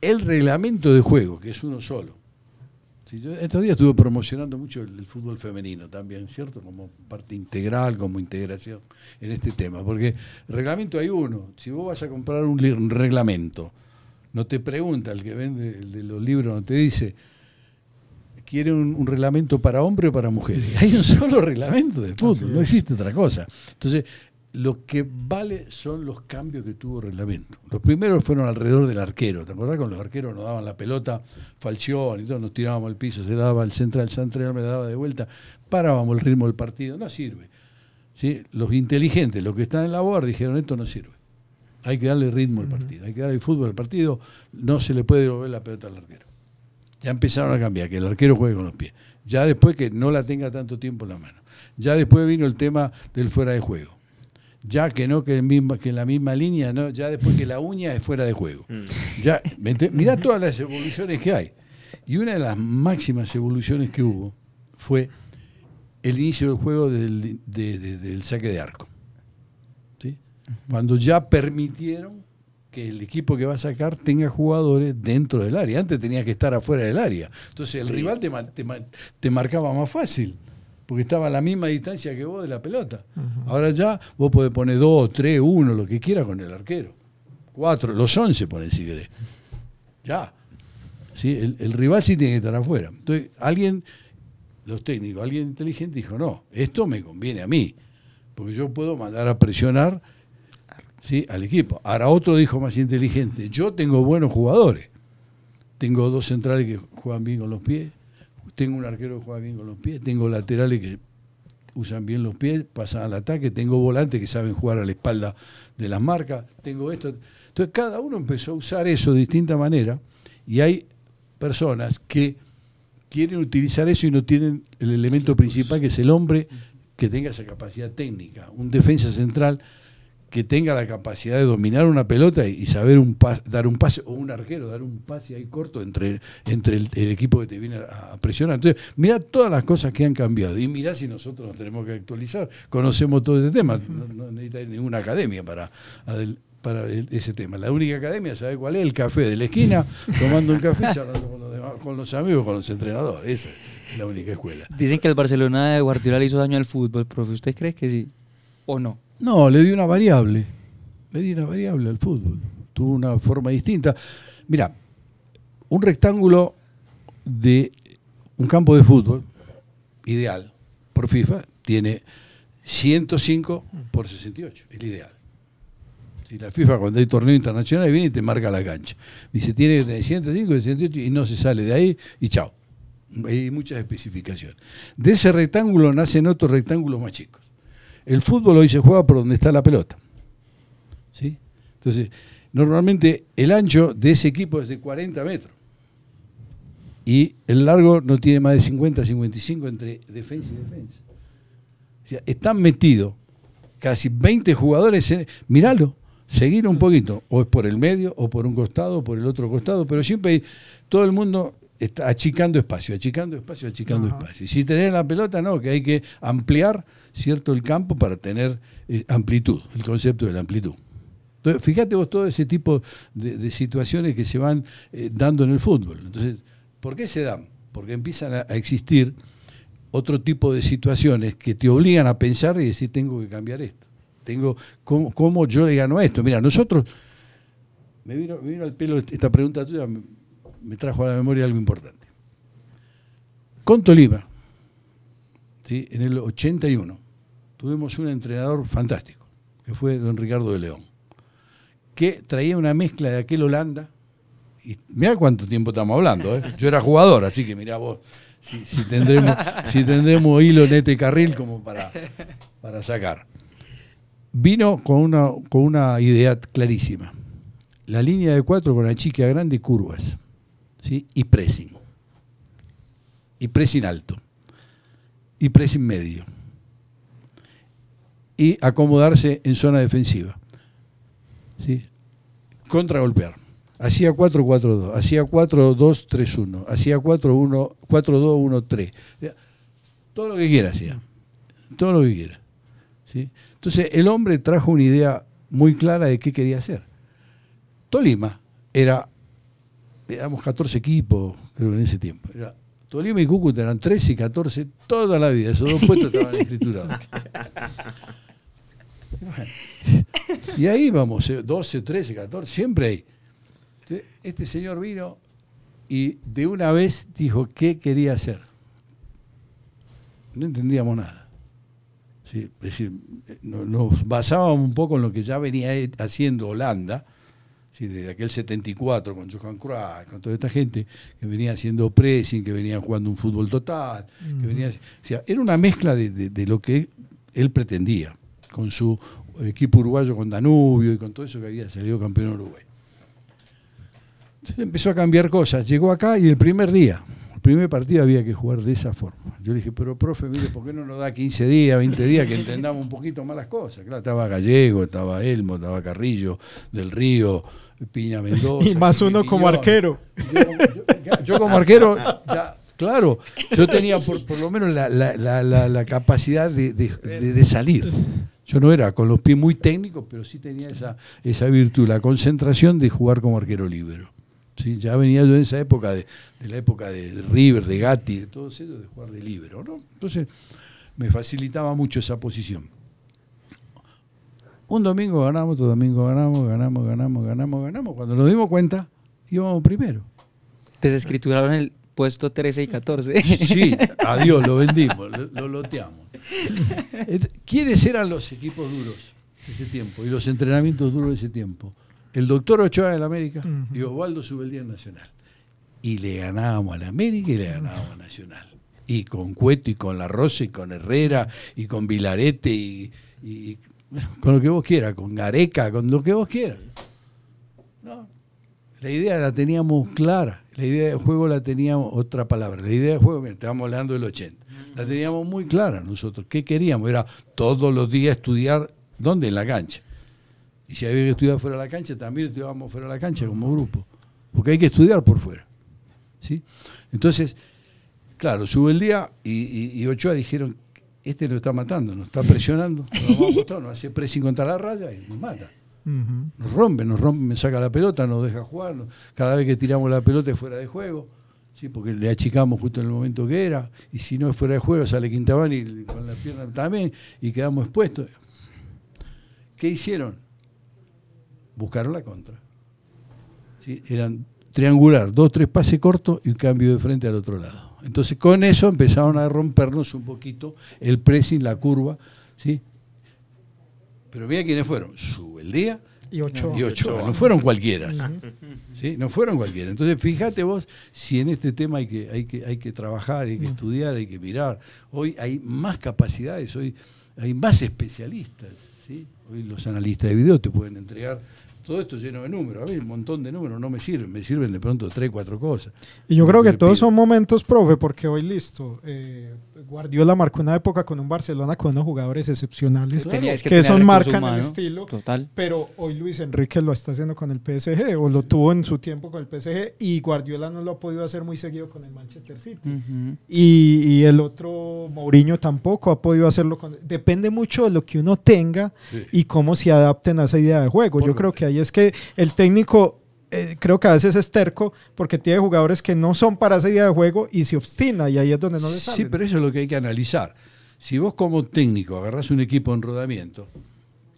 El reglamento de juego, que es uno solo. Sí, yo estos días estuve promocionando mucho el fútbol femenino también, ¿cierto? Como parte integral, como integración en este tema. Porque el reglamento hay uno. Si vos vas a comprar un reglamento, no te pregunta el que vende el de los libros, no te dice... ¿Quiere un reglamento para hombres o para mujeres? Hay un solo reglamento de fútbol, no existe otra cosa. Entonces, lo que vale son los cambios que tuvo el reglamento. Los primeros fueron alrededor del arquero. ¿Te acordás? Con los arqueros nos daban la pelota, falchión y todo, nos tirábamos al piso, se daba al central me la daba de vuelta, parábamos el ritmo del partido. No sirve. ¿Sí? Los inteligentes, los que están en la board, dijeron, esto no sirve. Hay que darle ritmo al partido, hay que darle fútbol al partido, no se le puede devolver la pelota al arquero. Ya empezaron a cambiar, que el arquero juegue con los pies. Ya después que no la tenga tanto tiempo en la mano. Ya después vino el tema del fuera de juego. Ya que no, que en la misma línea, no, ya después que la uña es fuera de juego. Ya, mirá todas las evoluciones que hay. Y una de las máximas evoluciones que hubo fue el inicio del juego del saque de arco. ¿Sí? Cuando ya permitieron que el equipo que va a sacar tenga jugadores dentro del área. Antes tenía que estar afuera del área. Entonces el rival te marcaba más fácil, porque estaba a la misma distancia que vos de la pelota. Ahora ya vos podés poner 2, 3, 1, lo que quieras con el arquero. 4, los 11 ponés si querés. Ya. ¿Sí? El rival sí tiene que estar afuera. Entonces los técnicos, alguien inteligente dijo, no, esto me conviene a mí, porque yo puedo mandar a presionar, ¿sí?, al equipo. Ahora otro dijo más inteligente, yo tengo buenos jugadores, tengo 2 centrales que juegan bien con los pies, tengo un arquero que juega bien con los pies, tengo laterales que usan bien los pies, pasan al ataque, tengo volantes que saben jugar a la espalda de las marcas, tengo esto. Entonces cada uno empezó a usar eso de distinta manera, y hay personas que quieren utilizar eso y no tienen el elemento principal, que es el hombre que tenga esa capacidad técnica, un defensa central que tenga la capacidad de dominar una pelota y saber dar un pase, o un arquero dar un pase ahí corto entre el equipo que te viene a presionar. Entonces, mirá todas las cosas que han cambiado, y mirá si nosotros nos tenemos que actualizar, conocemos todo este tema, no necesitas ninguna academia para ese tema. La única academia, ¿sabe cuál es? El café de la esquina, tomando un café, charlando con los amigos, con los entrenadores. Esa es la única escuela. Dicen que el Barcelona de Guardiola le hizo daño al fútbol, profe. ¿Usted cree que sí o no? No, le dio una variable al fútbol. Tuvo una forma distinta. Mirá, un rectángulo de un campo de fútbol ideal por FIFA tiene 105 por 68, el ideal. Si la FIFA, cuando hay torneo internacional, viene y te marca la cancha. Dice, tiene que tener 105 y 68 y no se sale de ahí y chao. Hay muchas especificaciones. De ese rectángulo nacen otros rectángulos más chicos. El fútbol hoy se juega por donde está la pelota. ¿Sí? Entonces, normalmente el ancho de ese equipo es de 40 metros. Y el largo no tiene más de 50, 55 entre defensa y defensa. O sea, están metidos casi 20 jugadores. Miralo, seguir un poquito. O es por el medio, o por un costado, o por el otro costado. Pero siempre hay, todo el mundo está achicando espacio. Y si tenés la pelota, no, que hay que ampliar, ¿cierto?, el campo para tener amplitud, el concepto de la amplitud. Entonces, fíjate vos todo ese tipo de situaciones que se van dando en el fútbol. Entonces, ¿por qué se dan? Porque empiezan a existir otro tipo de situaciones que te obligan a pensar y decir, tengo que cambiar esto. ¿Cómo yo le gano a esto? Mira, nosotros, me vino al pelo esta pregunta tuya, me trajo a la memoria algo importante. Con Tolima, ¿sí? En el 81, tuvimos un entrenador fantástico, que fue don Ricardo de León, que traía una mezcla de aquel Holanda, y mirá cuánto tiempo estamos hablando, ¿eh? Yo era jugador, así que mirá vos, si tendremos hilo, nete y carril como para sacar. Vino con una idea clarísima. La línea de 4 con la chica grande y curvas, ¿sí? Y pressing alto, y pressing medio, y acomodarse en zona defensiva, ¿sí? Contragolpear. Hacía 4-4-2, hacía 4-2-3-1, hacía 4-2-1-3. Todo lo que quiera hacía. Todo lo que quiera. ¿Sí? Entonces el hombre trajo una idea muy clara de qué quería hacer. Tolima éramos 14 equipos, creo que en ese tiempo. Tolima y Cúcuta eran 13 y 14 toda la vida. Esos dos puestos estaban escriturados. Bueno, y ahí vamos, 12, 13, 14, siempre hay. Entonces, este señor vino y de una vez dijo qué quería hacer. No entendíamos nada. ¿Sí? Es decir, nos basábamos un poco en lo que ya venía haciendo Holanda, ¿sí? Desde aquel 74 con Johan Cruyff, con toda esta gente que venía haciendo pressing, que venía jugando un fútbol total, que venía, o sea, era una mezcla de lo que él pretendía, con su equipo uruguayo, con Danubio y con todo eso que había salido campeón Uruguay. Entonces empezó a cambiar cosas, llegó acá y el primer partido había que jugar de esa forma. Yo le dije, pero profe, mire, ¿por qué no nos da 15 días, 20 días que entendamos un poquito más las cosas? Claro, estaba Gallego, estaba Elmo, estaba Carrillo, Del Río, Piña Mendoza. Y más uno como arquero. Yo como arquero, ya, claro, yo tenía por lo menos la capacidad de salir. Yo no era con los pies muy técnicos, pero sí tenía esa virtud, la concentración de jugar como arquero líbero. ¿Sí? Ya venía yo en esa época, de la época de River, de Gatti, de todo eso, de jugar de líbero, ¿no? Entonces me facilitaba mucho esa posición. Un domingo ganamos, otro domingo ganamos. Cuando nos dimos cuenta, íbamos primero. Desescrituraron el puesto 13 y 14. Sí, adiós, lo vendimos, lo loteamos. ¿Quiénes eran los equipos duros de ese tiempo y los entrenamientos duros de ese tiempo? El doctor Ochoa del América y Osvaldo Subeldía en Nacional. Y le ganábamos al América y le ganábamos a Nacional. Y con Cueto y con La Rosa y con Herrera y con Vilarete y bueno, con lo que vos quieras, con Gareca, con lo que vos quieras. No. La idea la teníamos clara, la idea de juego la teníamos, otra palabra, la idea de juego, estábamos hablando del 80, la teníamos muy clara nosotros. ¿Qué queríamos? Era todos los días estudiar, ¿dónde? En la cancha. Y si había que estudiar fuera de la cancha, también estudiábamos fuera de la cancha como grupo, porque hay que estudiar por fuera. ¿Sí? Entonces, claro, Subeldía y Ochoa dijeron, este nos está matando, nos está presionando, nos vamos a acostar, nos hace pressing contra la raya y nos mata. Nos rompe, me saca la pelota, nos deja jugar, cada vez que tiramos la pelota es fuera de juego, ¿sí? Porque le achicamos justo en el momento que era, y si no es fuera de juego sale Quintabani con la pierna también y quedamos expuestos. ¿Qué hicieron? Buscaron la contra. ¿Sí? Eran triangular, 2, 3 pases cortos y un cambio de frente al otro lado. Entonces con eso empezaron a rompernos un poquito el pressing, la curva, ¿sí? Pero mira quiénes fueron, Subeldía y Ochoa. No fueron cualquiera. ¿Sí? No fueron cualquiera. Entonces fíjate vos si en este tema hay que trabajar, hay que estudiar, hay que mirar. Hoy hay más capacidades, hoy hay más especialistas, ¿sí? Hoy los analistas de video te pueden entregar todo esto lleno de números. A mí un montón de números no me sirven, me sirven de pronto 3, 4 cosas. Y yo creo que todos pido. son momentos, profe, porque hoy listo. Guardiola marcó una época con un Barcelona con unos jugadores excepcionales Es que tenía son recurso marcan el humano, estilo. Total. Pero hoy Luis Enrique lo está haciendo con el PSG, o lo tuvo en su tiempo con el PSG, y Guardiola no lo ha podido hacer muy seguido con el Manchester City. Y el otro, Mourinho, tampoco ha podido hacerlo con... Depende mucho de lo que uno tenga y cómo se adapten a esa idea de juego. Yo creo que ahí es que el técnico... creo que a veces es terco porque tiene jugadores que no son para esa idea de juego y se obstina, y ahí es donde no le sale. Sí, pero eso es lo que hay que analizar. Si vos como técnico agarrás un equipo en rodamiento,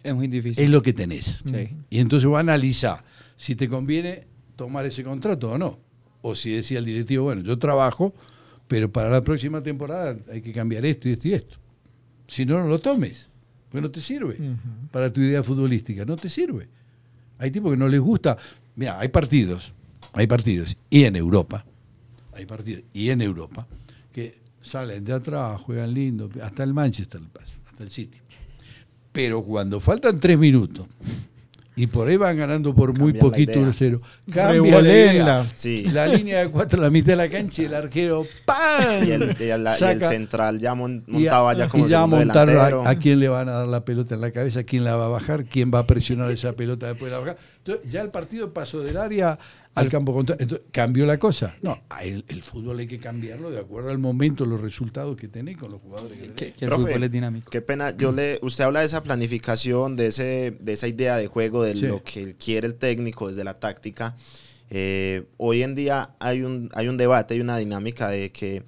es muy difícil. es lo que tenés. Sí. Y entonces vos analizás si te conviene tomar ese contrato o no. O si decía el directivo, bueno, yo trabajo, pero para la próxima temporada hay que cambiar esto y esto y esto. Si no, no lo tomes. Pues no te sirve para tu idea futbolística. No te sirve. Hay tipos que no les gusta. Mira, hay partidos, y en Europa, que salen de atrás, juegan lindo, hasta el Manchester, hasta el City. Pero cuando faltan 3 minutos, y por ahí van ganando por muy Cambian la poquito idea. 1-0, cambia la Revolenla. idea. Sí. La línea de 4 a la mitad de la cancha y el arquero ¡pam! Y el Saca. central ya montaba ya como Y ya segundo montaron delantero. a quién le van a dar la pelota en la cabeza, quién la va a bajar, quién va a presionar esa pelota después de la bajar. Entonces, ya el partido pasó del área al campo contrario. Entonces, ¿cambió la cosa? No, el fútbol hay que cambiarlo de acuerdo al momento, los resultados que tenés con los jugadores que tenés. Que el Profe, fútbol es dinámico. Qué pena, usted habla de esa planificación, de esa idea de juego, de Sí. lo que quiere el técnico desde la táctica. Hoy en día hay un debate, hay una dinámica de que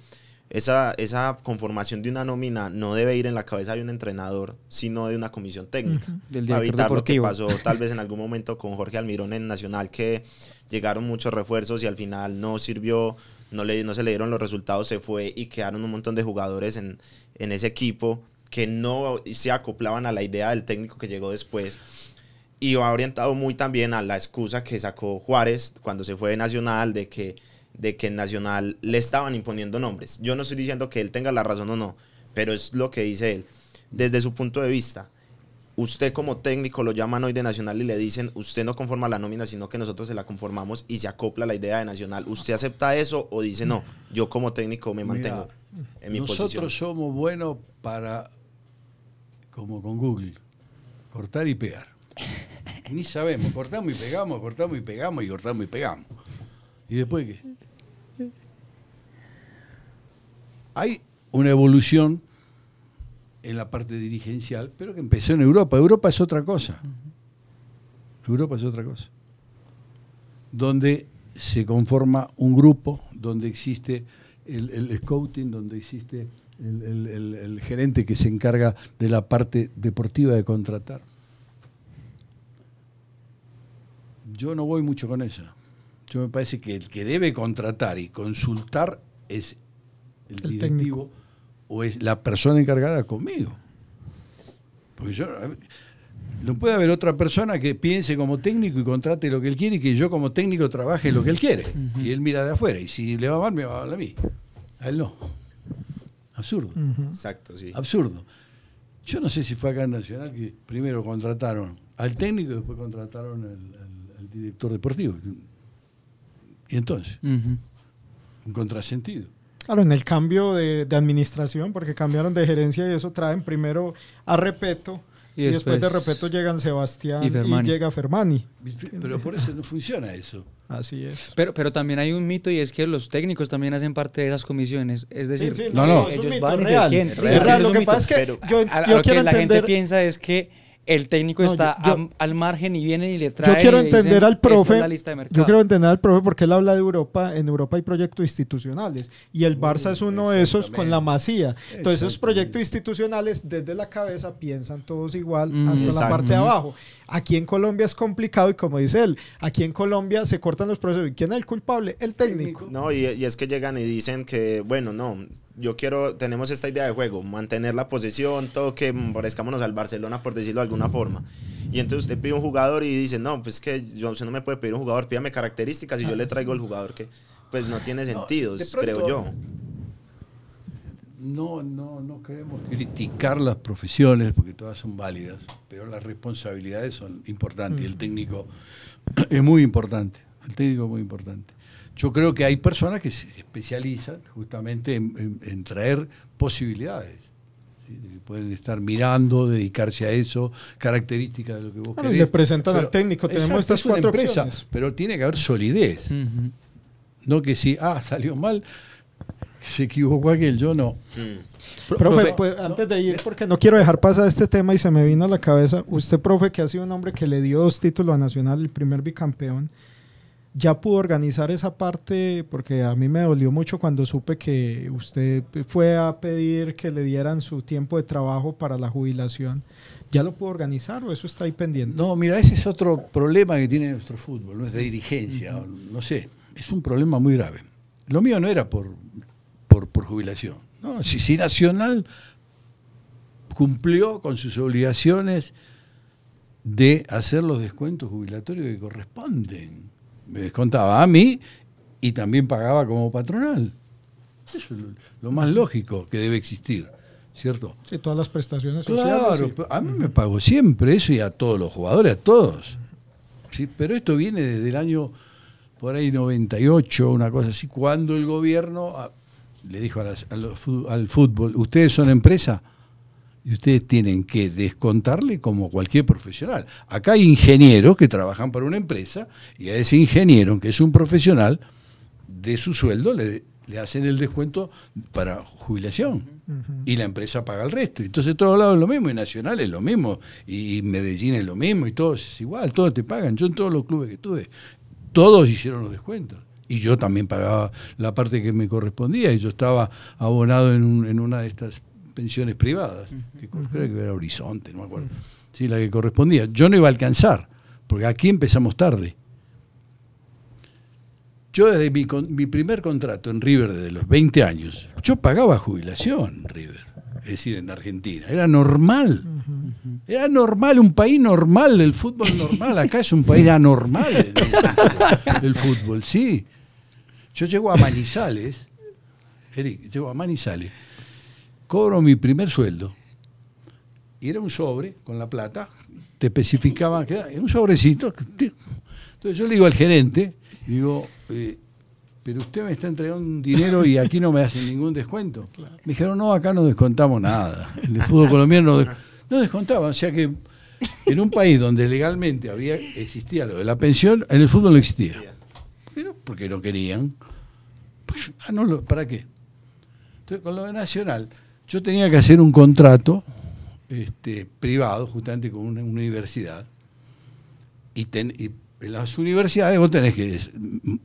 esa conformación de una nómina no debe ir en la cabeza de un entrenador, sino de una comisión técnica. Del Para director evitar lo que deportivo. pasó tal vez en algún momento con Jorge Almirón en Nacional, que llegaron muchos refuerzos y al final no sirvió, no se le dieron los resultados, se fue y quedaron un montón de jugadores en ese equipo que no se acoplaban a la idea del técnico que llegó después. Y va orientado muy también a la excusa que sacó Juárez cuando se fue de Nacional, de que en Nacional le estaban imponiendo nombres. Yo no estoy diciendo que él tenga la razón o no, pero es lo que dice él. Desde su punto de vista, usted como técnico lo llaman hoy de Nacional y le dicen, usted no conforma la nómina, sino que nosotros se la conformamos y se acopla a la idea de Nacional. ¿Usted acepta eso o dice, no, yo como técnico me mantengo en mi posición? Nosotros somos buenos para, como con Google, cortar y pegar. Ni sabemos, cortamos y pegamos, cortamos y pegamos y cortamos y pegamos. ¿Y después qué? Hay una evolución en la parte dirigencial, pero que empezó en Europa. Europa es otra cosa. Europa es otra cosa. Donde se conforma un grupo, donde existe el scouting, donde existe el gerente que se encarga de la parte deportiva de contratar. Yo no voy mucho con eso. Yo me parece que el que debe contratar y consultar es el directivo técnico. O es la persona encargada conmigo. Porque yo no puede haber otra persona que piense como técnico y contrate lo que él quiere y que yo como técnico trabaje lo que él quiere. Y él mira de afuera. Y si le va mal, me va mal a mí. A él no. Absurdo. Exacto, sí. Absurdo. Yo no sé si fue acá en Nacional que primero contrataron al técnico y después contrataron al director deportivo. Y entonces, un contrasentido. Claro, en el cambio de administración, porque cambiaron de gerencia y eso traen primero a Repeto y después de Repeto llegan Sebastián y llega Fermani. Pero por eso no funciona eso. Así es. Pero también hay un mito y es que los técnicos también hacen parte de esas comisiones. Es decir, Sí, no. Es un ellos mito, van y real. se sienten. Es real. Es Lo un que mito. pasa es que Pero yo A lo quiero que la gente entender... piensa es que el técnico No, está yo- al margen y viene y le trae. Yo quiero y le dicen, entender al "Esta profe. es la lista de mercado". Yo quiero entender al profe porque él habla de Europa. En Europa hay proyectos institucionales y el Barça es uno de esos con la Masía. Entonces esos proyectos institucionales desde la cabeza piensan todos igual hasta la Exacto. parte de abajo. Aquí en Colombia es complicado y como dice él, aquí en Colombia se cortan los procesos. ¿Y quién es el culpable? El técnico. No, y es que llegan y dicen que, bueno, no, tenemos esta idea de juego, mantener la posesión, todo que parezcámonos al Barcelona, por decirlo de alguna forma. Y entonces usted pide un jugador y dice, no, pues que usted no me puede pedir un jugador, pídame características y yo le traigo el jugador que, pues no tiene sentido, de pronto, creo yo. no queremos criticar las profesiones porque todas son válidas, pero las responsabilidades son importantes y el técnico es muy importante. El técnico es muy importante. Yo creo que hay personas que se especializan justamente en traer posibilidades. ¿Sí? Pueden estar mirando, dedicarse a eso, características de lo que vos querés. Le presentan al técnico, tenemos estas 4 opciones. Pero tiene que haber solidez. No que si, salió mal, se equivocó aquel, yo no. Profe, pues, antes de ir, porque no quiero dejar pasar este tema y se me vino a la cabeza, usted, profe, que ha sido un hombre que le dio 2 títulos a Nacional, el primer bicampeón, ¿ya pudo organizar esa parte? Porque a mí me dolió mucho cuando supe que usted fue a pedir que le dieran su tiempo de trabajo para la jubilación. ¿Ya lo pudo organizar o eso está ahí pendiente? No, mira, ese es otro problema que tiene nuestro fútbol, nuestra dirigencia, no sé, es un problema muy grave. Lo mío no era por jubilación. No, si Nacional cumplió con sus obligaciones de hacer los descuentos jubilatorios que corresponden. Me descontaba a mí y también pagaba como patronal. Eso es lo más lógico que debe existir, ¿cierto? Sí, todas las prestaciones sociales. Claro, sí. A mí me pagó siempre eso y a todos los jugadores, a todos. ¿Sí? Pero esto viene desde el año por ahí 98, una cosa así, cuando el gobierno le dijo al fútbol, ustedes son empresa y ustedes tienen que descontarle como cualquier profesional. Acá hay ingenieros que trabajan para una empresa y a ese ingeniero, que es un profesional, de su sueldo le hacen el descuento para jubilación. Y la empresa paga el resto. Entonces todos lados es lo mismo, y Nacional es lo mismo, y Medellín es lo mismo, y todos es igual, todos te pagan. Yo en todos los clubes que tuve, todos hicieron los descuentos. Y yo también pagaba la parte que me correspondía, y yo estaba abonado en una de estas pensiones privadas, que creo que era Horizonte, no me acuerdo, sí, la que correspondía. Yo no iba a alcanzar, porque aquí empezamos tarde. Yo desde mi primer contrato en River, desde los 20 años, yo pagaba jubilación en River, es decir, en Argentina. Era normal. Era normal, un país normal, del fútbol normal. Acá es un país anormal del fútbol, sí. Yo llego a Manizales, Eric, llego a Manizales, cobro mi primer sueldo, y era un sobre con la plata, te especificaba, que era un sobrecito. Entonces yo le digo al gerente, digo, pero usted me está entregando un dinero y aquí no me hacen ningún descuento. Claro. Me dijeron, no, acá no descontamos nada. En el fútbol colombiano no descontaban. O sea que en un país donde legalmente existía lo de la pensión, en el fútbol no existía. Pero porque no querían. Pues, ¿para qué? Entonces, con lo de Nacional, yo tenía que hacer un contrato privado, justamente con una universidad, y en las universidades vos tenés que,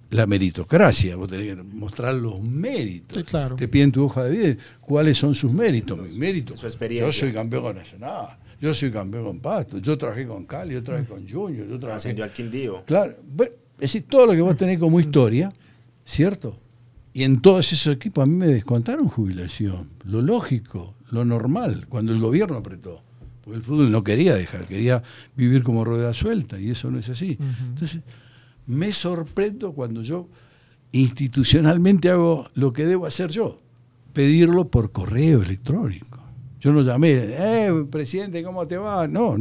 la meritocracia, vos tenés que mostrar los méritos. Sí, claro. Te piden tu hoja de vida, ¿cuáles son sus méritos? Mis méritos. Su experiencia. Yo soy campeón con Nacional, yo soy campeón con Pasto, yo trabajé con Cali, yo trabajé con Junior, yo trabajé... Ascendió al Quindío. Claro, bueno, es decir, todo lo que vos tenés como historia, ¿cierto? Y en todos esos equipos a mí me descontaron jubilación, lo lógico, lo normal, cuando el gobierno apretó. Porque el fútbol no quería dejar, quería vivir como rueda suelta, y eso no es así. Entonces, me sorprendo cuando yo institucionalmente hago lo que debo hacer yo, pedirlo por correo electrónico. Yo no llamé, presidente, ¿cómo te va? No,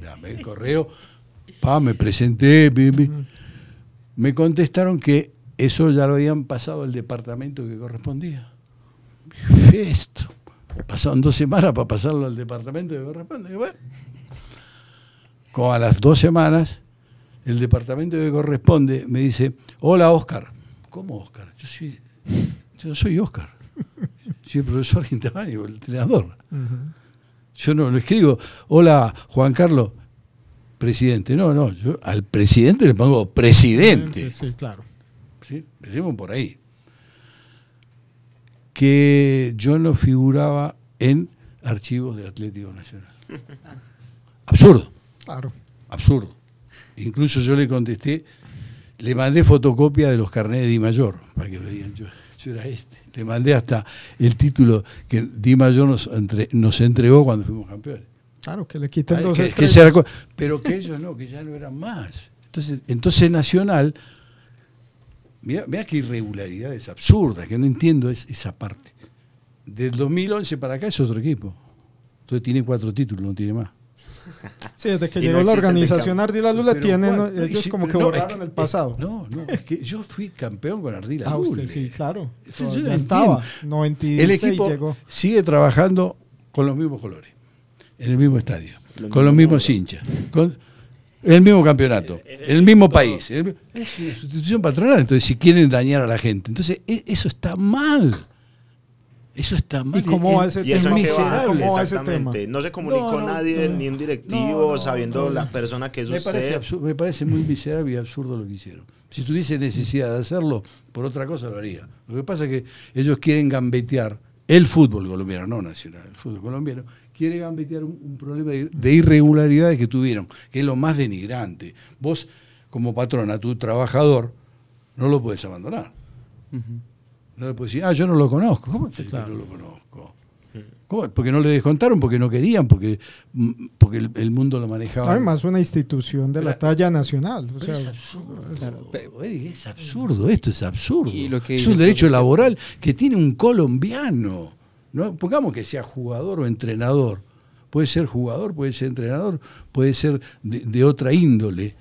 llamé el correo, me presenté, me contestaron que eso ya lo habían pasado al departamento que correspondía. Esto. Pasaron 2 semanas para pasarlo al departamento que corresponde. Bueno, como a las 2 semanas, el departamento que corresponde me dice, hola Óscar. ¿Cómo Óscar? Yo soy Óscar. Soy el profesor Quintamani, el entrenador. Yo no lo escribo, hola Juan Carlos, presidente. No, yo al presidente le pongo presidente. Sí, claro. ¿Sí? Empecemos por ahí. Que yo no figuraba en archivos de Atlético Nacional. Absurdo. Claro. Absurdo. Incluso yo le contesté, le mandé fotocopia de los carnets de Di Mayor, para que vean, yo era Le mandé hasta el título que Di Mayor nos entregó cuando fuimos campeones. Claro, que le quiten 2 estrellas. Pero que ellos no, que ya no eran más. Entonces Nacional... Mirá qué irregularidades absurdas, que no entiendo esa parte. del 2011 para acá es otro equipo. Entonces tiene 4 títulos, no tiene más. Sí, desde que Y llegó no la existe el organización bicampeón. Ardila Lula, Pero tienen, ¿cuál? ellos Sí, como que pero no, borraron el pasado. No, es que yo fui campeón con Ardila Ah, Lula. usted sí, claro. Eso yo Ya no estaba. entiendo. 96 El equipo llegó. sigue trabajando con los mismos colores, en el mismo estadio, Los con los mismos mismos hinchas, con el mismo campeonato, el mismo país. Es una sustitución patronal, entonces si quieren dañar a la gente. Entonces eso está mal. Eso está mal. ¿Y cómo va ese Y eso tema? en qué va, ¿Cómo va ese exactamente. tema? No se comunicó No, nadie, no, ni un directivo, no, sabiendo no. la persona que es Me parece, usted. me parece muy miserable y absurdo lo que hicieron. Si tuviese necesidad de hacerlo, por otra cosa lo haría. Lo que pasa es que ellos quieren gambetear el fútbol colombiano, no nacional, el fútbol colombiano, quiere gambetear un problema de irregularidades que tuvieron, que es lo más denigrante. Vos, como patrón, a tu trabajador, no lo puedes abandonar. No le puedes decir, yo no lo conozco. ¿Cómo te que no lo conozco? ¿Cómo? Porque no le descontaron, porque no querían, porque el mundo lo manejaba. Además, una institución de la talla nacional. O sea, Es absurdo. Eric, es absurdo, esto es absurdo. Y lo que es dice un el derecho profesor. laboral que tiene un colombiano. No pongamos que sea jugador o entrenador. Puede ser jugador, puede ser entrenador, puede ser de otra índole.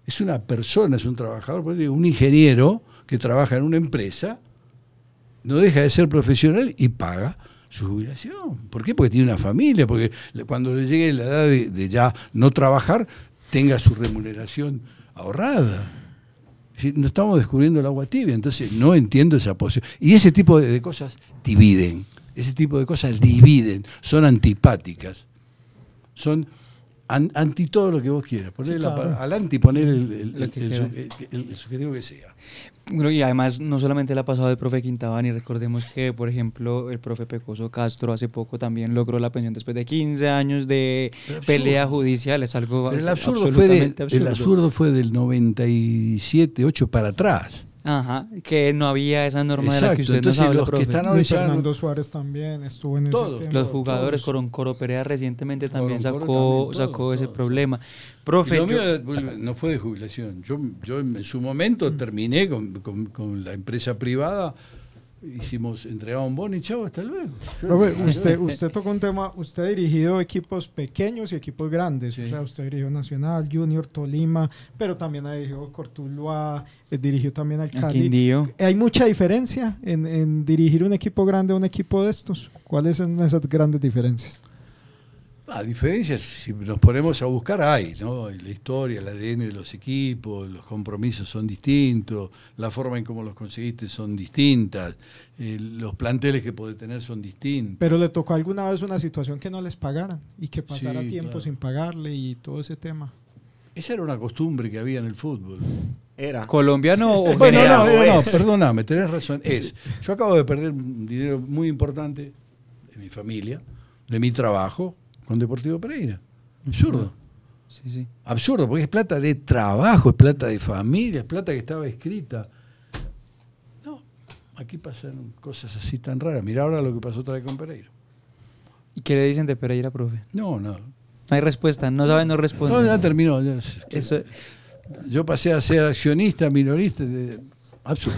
Es una persona, es un trabajador, un ingeniero que trabaja en una empresa, no deja de ser profesional y paga su jubilación. ¿Por qué? Porque tiene una familia, porque cuando le llegue la edad de ya no trabajar, tenga su remuneración ahorrada. No estamos descubriendo el agua tibia, entonces no entiendo esa posición. Y ese tipo de cosas dividen, son antipáticas, son anti todo lo que vos quieras. Poner Sí, claro. al anti poner el subjetivo que sea. Bueno, y además no solamente le ha pasado al profe Quintabani, recordemos que, por ejemplo, el profe Pecoso Castro hace poco también logró la pensión después de 15 años de pelea judicial, es algo Pero el absurdo absolutamente el absurdo fue del 97, 8 para atrás. Ajá, que no había esa norma de la que Exacto, usted nos entonces habla, los que profe. están ahora Luis ya Fernando Suárez también estuvo en Todos. ese tema. Los jugadores, todos. Coro Perea recientemente también Coro también, sacó todos, ese todos. problema. Y Profe, lo mío no fue de jubilación. Yo en su momento terminé con la empresa privada, entregaba un bono y chao, hasta luego. Profe, usted tocó un tema, usted ha dirigido equipos pequeños y equipos grandes, Sí. o sea, usted dirigió Nacional, Junior, Tolima, pero también ha dirigido Cortuluá, dirigió también al Cali. Quindío. ¿Hay mucha diferencia en dirigir un equipo grande a un equipo de estos? ¿Cuáles son esas grandes diferencias? Diferencias, si nos ponemos a buscar, hay, ¿no? La historia, el ADN de los equipos, los compromisos son distintos, la forma en cómo los conseguiste son distintas, los planteles que podés tener son distintos. Pero le tocó alguna vez una situación que no les pagaran y que pasara Sí, tiempo claro. sin pagarle y todo ese tema. Esa era una costumbre que había en el fútbol. Era. ¿colombiano o Bueno, general? general, no, perdóname, tenés razón. Yo acabo de perder un dinero muy importante de mi familia, de mi trabajo, con Deportivo Pereira. Absurdo. Sí, sí. Absurdo, porque es plata de trabajo, es plata de familia, es plata que estaba escrita. No, aquí pasan cosas así tan raras. Mirá ahora lo que pasó otra vez con Pereira. ¿Y qué le dicen de Pereira, profe? No. No hay respuesta, no sabe, no responde. No, ya terminó. Eso, Yo pasé a ser accionista, minorista, absurdo.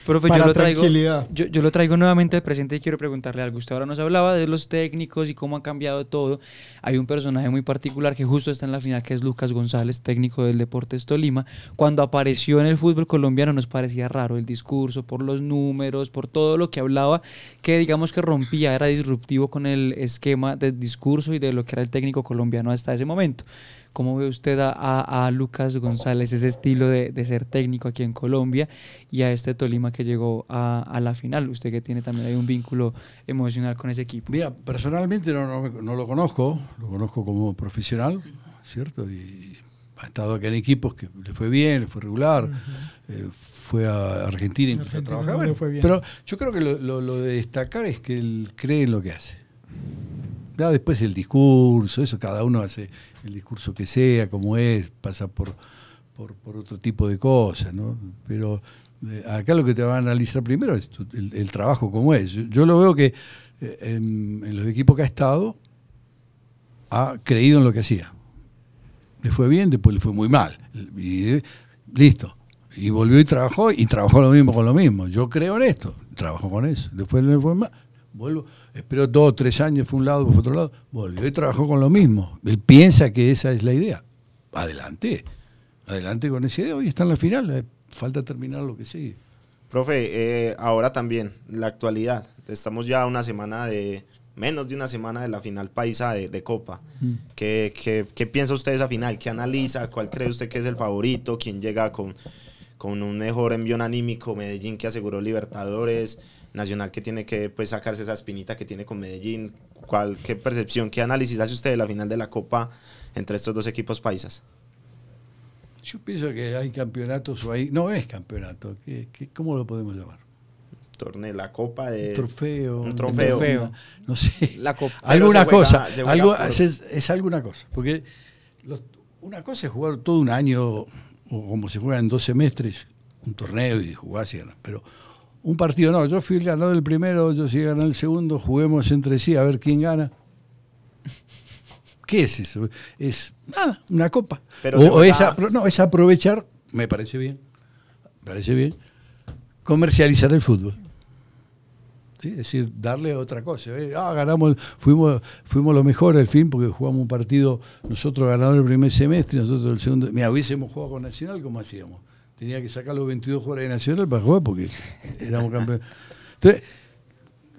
profe, Para yo lo traigo, tranquilidad. yo lo traigo nuevamente al presente y quiero preguntarle algo. Usted ahora nos hablaba de los técnicos y cómo ha cambiado todo. Hay un personaje muy particular que justo está en la final, que es Lucas González, técnico del Deportes Tolima. Cuando apareció en el fútbol colombiano nos parecía raro el discurso, por los números, por todo lo que hablaba, que digamos que rompía, era disruptivo con el esquema del discurso y de lo que era el técnico colombiano hasta ese momento. ¿Cómo ve usted a Lucas González, ese estilo de ser técnico aquí en Colombia, y a este Tolima que llegó a la final? Usted que tiene también ahí un vínculo emocional con ese equipo. Mira, personalmente no lo conozco como profesional, ¿cierto? Y ha estado acá en equipos que le fue bien, le fue regular, fue a Argentina incluso a Argentina trabajar. no le fue bien. Pero yo creo que lo de destacar es que él cree en lo que hace. Ya después el discurso, eso cada uno hace el discurso que sea, como es, pasa por otro tipo de cosas, ¿no? Pero acá lo que te va a analizar primero es el trabajo como es. Yo lo veo que en los equipos que ha estado ha creído en lo que hacía. Le fue bien, después le fue muy mal. Y listo. Y volvió y trabajó lo mismo con lo mismo. Yo creo en esto. trabajó con eso. Después no fue más. Vuelvo, esperó 2 o 3 años, fue un lado, fue otro lado, volvió y trabajó con lo mismo. Él piensa que esa es la idea. Adelante con esa idea. Hoy está en la final, falta terminar lo que sigue. Profe, ahora también, la actualidad. Estamos ya a menos de una semana de la final paisa de Copa. ¿Qué piensa usted de esa final? ¿Qué analiza? ¿Cuál cree usted que es el favorito? ¿Quién llega con un mejor envión anímico? Medellín, que aseguró Libertadores. Nacional, que tiene que pues sacarse esa espinita que tiene con Medellín. ¿Qué percepción, qué análisis hace usted de la final de la Copa entre estos dos equipos paisas? Yo pienso que hay campeonatos o hay... No es campeonato, ¿cómo lo podemos llamar? Torneo, la Copa de... Un trofeo. No sé. La Copa. Alguna cosa. Por... Es alguna cosa. Porque una cosa es jugar todo un año, o como se juega en 2 semestres, un torneo y jugás y ganás. Pero un partido no. Yo fui el ganador del primero, yo sí gané el segundo, juguemos entre sí a ver quién gana. ¿Qué es eso? Es nada, una copa. Pero es aprovechar, me parece bien, comercializar el fútbol. ¿Sí? Es decir, darle otra cosa. Ganamos, fuimos lo mejor al fin porque jugamos un partido, nosotros ganadores el primer semestre, nosotros el segundo. Mira, hubiésemos jugado con Nacional, ¿cómo hacíamos? Tenía que sacar los 22 jugadores de Nacional para jugar porque éramos campeones. Entonces,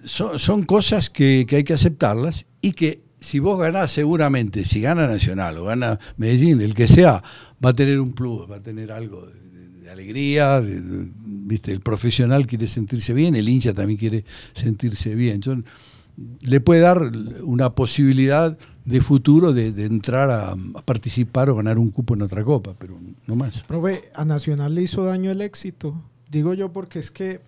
son cosas que hay que aceptarlas y que si vos ganás seguramente, si gana Nacional o gana Medellín, el que sea, va a tener un plus, va a tener algo de alegría, ¿viste? El profesional quiere sentirse bien, el hincha también quiere sentirse bien. Le puede dar una posibilidad de futuro de entrar a participar o ganar un cupo en otra copa, pero no más. Profe, a Nacional le hizo daño el éxito, digo yo, porque es que,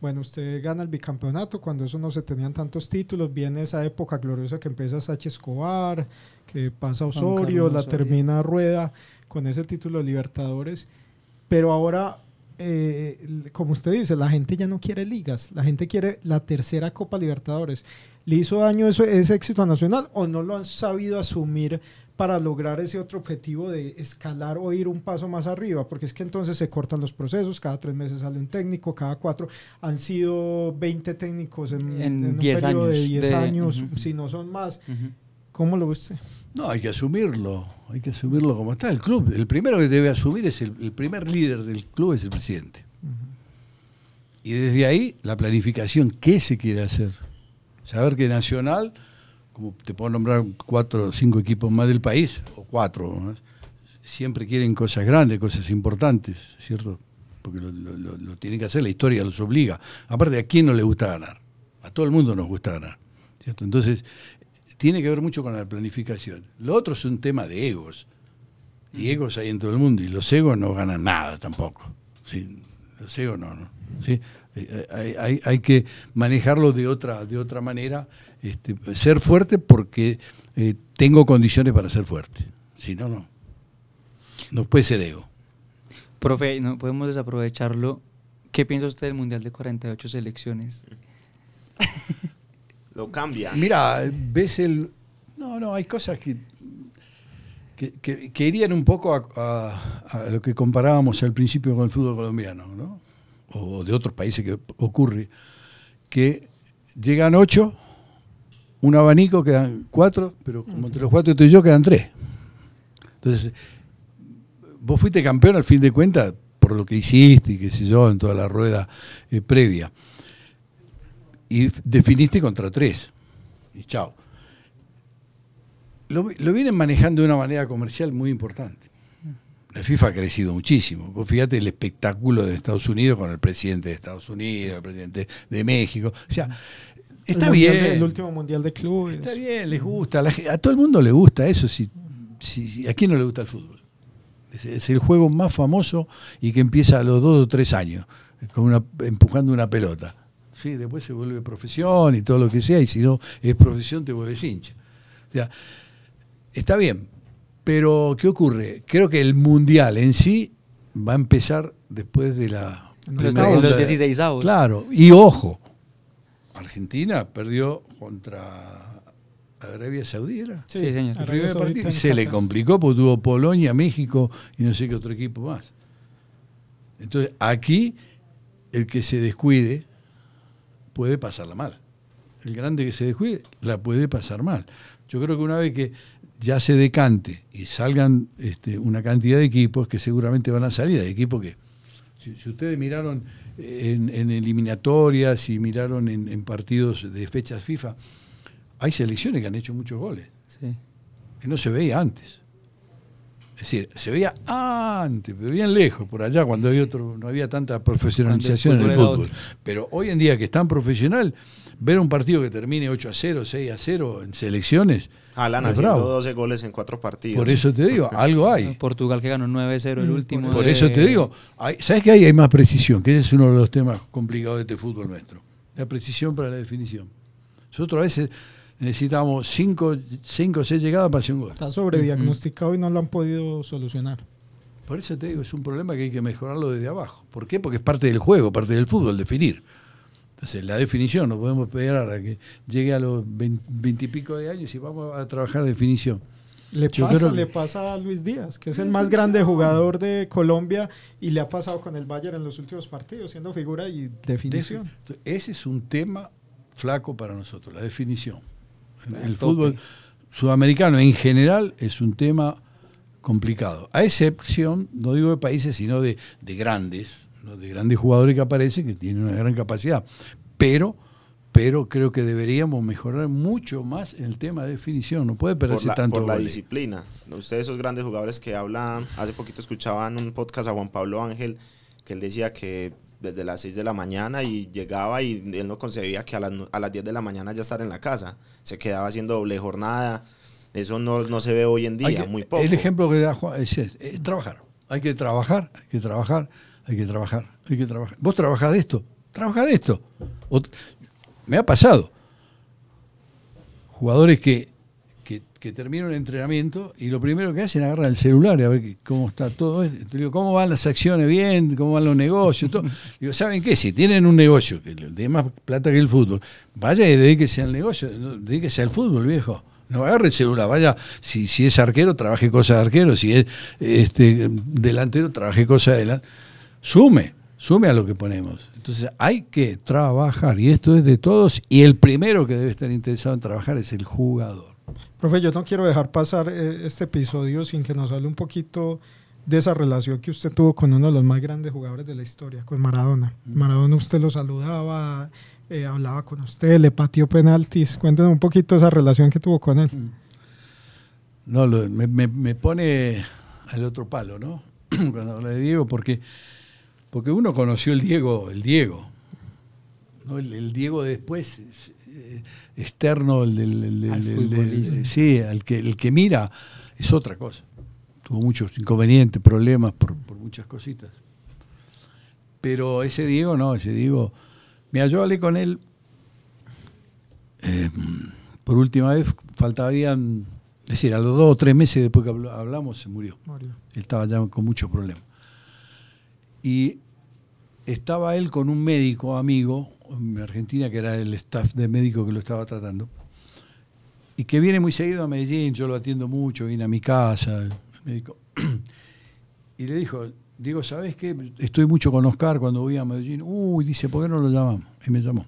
bueno, usted gana el bicampeonato, cuando eso no se tenían tantos títulos, viene esa época gloriosa que empieza Sachi Escobar, que pasa Osorio, la termina Rueda con ese título de Libertadores, pero ahora, como usted dice, la gente ya no quiere ligas, la gente quiere la tercera Copa Libertadores. ¿Le hizo daño ese éxito a Nacional o no lo han sabido asumir para lograr ese otro objetivo de escalar o ir un paso más arriba? Porque es que entonces se cortan los procesos, cada 3 meses sale un técnico, cada 4, han sido 20 técnicos en un periodo de 10 años, si no son más. ¿Cómo lo ve usted? No, hay que asumirlo como está. El club, el primero que debe asumir es el primer líder del club es el presidente. Y desde ahí la planificación, ¿qué se quiere hacer? Saber que Nacional, como te puedo nombrar 4 o 5 equipos más del país, o 4, ¿no? Siempre quieren cosas grandes, cosas importantes, ¿cierto? Porque lo tienen que hacer, la historia los obliga. Aparte, ¿a quién no le gusta ganar? A todo el mundo nos gusta ganar, ¿cierto? Entonces, tiene que ver mucho con la planificación. Lo otro es un tema de egos. Y egos hay en todo el mundo, y los egos no ganan nada tampoco. ¿Sí? Los egos no. ¿Sí? Hay que manejarlo de otra manera, ser fuerte porque tengo condiciones para ser fuerte, si no puede ser ego. Profe, no podemos desaprovecharlo. ¿Qué piensa usted del Mundial de 48 selecciones? Lo cambia. Mira, ves hay cosas que irían un poco a lo que comparábamos al principio con el fútbol colombiano, ¿no? O de otros países que ocurre, que llegan 8, un abanico, quedan 4, pero como entre los 4 estoy yo, quedan 3. Entonces, vos fuiste campeón al fin de cuentas por lo que hiciste y qué sé yo, en toda la rueda previa. Y definiste contra 3. Y chao. Lo vienen manejando de una manera comercial muy importante. La FIFA ha crecido muchísimo. Vos fíjate el espectáculo de Estados Unidos con el presidente de Estados Unidos, el presidente de México. O sea, está bien. El último mundial de clubes. Está bien, les gusta. A todo el mundo le gusta eso. ¿A quién no le gusta el fútbol? Es el juego más famoso y que empieza a los 2 o 3 años, empujando una pelota. Sí, después se vuelve profesión y todo lo que sea, y si no es profesión te vuelves hincha. O sea, está bien. Pero, ¿qué ocurre? Creo que el Mundial en sí va a empezar después de los 16avos. Claro, y ojo, Argentina perdió contra Arabia Saudí, ¿era? Sí, señor. El primer partido, y se le complicó porque tuvo Polonia, México y no sé qué otro equipo más. Entonces, aquí, el que se descuide puede pasarla mal. El grande que se descuide la puede pasar mal. Yo creo que una vez que ya se decante y salgan una cantidad de equipos que seguramente van a salir, hay equipos que, si ustedes miraron en eliminatorias y miraron en partidos de fechas FIFA, hay selecciones que han hecho muchos goles. Sí. Que no se veía antes. Es decir, se veía antes, pero bien lejos, por allá, cuando no había tanta profesionalización en el fútbol. Pero hoy en día que es tan profesional, ver un partido que termine 8-0, 6-0 en selecciones. Alan haciendo 12 goles en 4 partidos. Por eso te digo, algo hay. Portugal que ganó 9-0 el último. Por eso te digo, ¿sabes qué hay? Hay más precisión, que ese es uno de los temas complicados de este fútbol nuestro. La precisión para la definición. Nosotros a veces necesitamos 5 o 6 llegadas para hacer un gol. Está sobrediagnosticado y no lo han podido solucionar. Por eso te digo, es un problema que hay que mejorarlo desde abajo. ¿Por qué? Porque es parte del juego, parte del fútbol, definir. Entonces, la definición, no podemos esperar a que llegue a los 20 y pico de años y vamos a trabajar definición. Le pasa a Luis Díaz, que es el más grande jugador de Colombia y le ha pasado con el Bayern en los últimos partidos, siendo figura y definición. Ese es un tema flaco para nosotros, la definición. El fútbol sudamericano en general es un tema complicado, a excepción, no digo de países, sino de grandes, ¿no? De grandes jugadores que aparecen, que tienen una gran capacidad, pero creo que deberíamos mejorar mucho más en el tema de definición, no puede perderse tanto por la disciplina. Ustedes, esos grandes jugadores que hablan, hace poquito escuchaban un podcast a Juan Pablo Ángel, que él decía que desde las 6 de la mañana y llegaba y él no concebía que a las 10 de la mañana ya estar en la casa, se quedaba haciendo doble jornada. Eso no se ve hoy en día, muy poco. El ejemplo que da Juan es trabajar. Hay que trabajar. ¿Vos trabajás de esto? Trabaja de esto. Me ha pasado. Jugadores que terminan un entrenamiento y lo primero que hacen es agarrar el celular y a ver cómo está todo. Te digo, ¿cómo van las acciones bien? ¿Cómo van los negocios? Todo. Digo, ¿saben qué? Si tienen un negocio que le dé más plata que el fútbol, vaya y dedíquese al negocio, dedíquese al fútbol, viejo. No agarre el celular, vaya, si es arquero, trabaje cosas de arquero, si es delantero, trabaje cosas de delantero. Sume a lo que ponemos. Entonces hay que trabajar, y esto es de todos, y el primero que debe estar interesado en trabajar es el jugador. Profe, yo no quiero dejar pasar este episodio sin que nos hable un poquito de esa relación que usted tuvo con uno de los más grandes jugadores de la historia, con Maradona. Maradona, usted lo saludaba, hablaba con usted, le pateó penaltis. Cuéntenos un poquito esa relación que tuvo con él. No, me pone al otro palo, ¿no? Cuando habla de Diego, porque uno conoció el Diego, ¿no? El Diego después externo, sí, el que mira es otra cosa. Tuvo muchos inconvenientes, problemas por muchas cositas. Pero ese Diego no, mira, yo hablé con él por última vez, faltarían, es decir, a los 2 o 3 meses después que hablamos se murió. Él estaba ya con muchos problemas. Y estaba él con un médico amigo en Argentina, que era el staff de médico que lo estaba tratando, y que viene muy seguido a Medellín, yo lo atiendo mucho, viene a mi casa, el médico, y le digo, ¿sabes qué? Estoy mucho con Oscar cuando voy a Medellín. Dice, ¿por qué no lo llamamos? Y me llamó.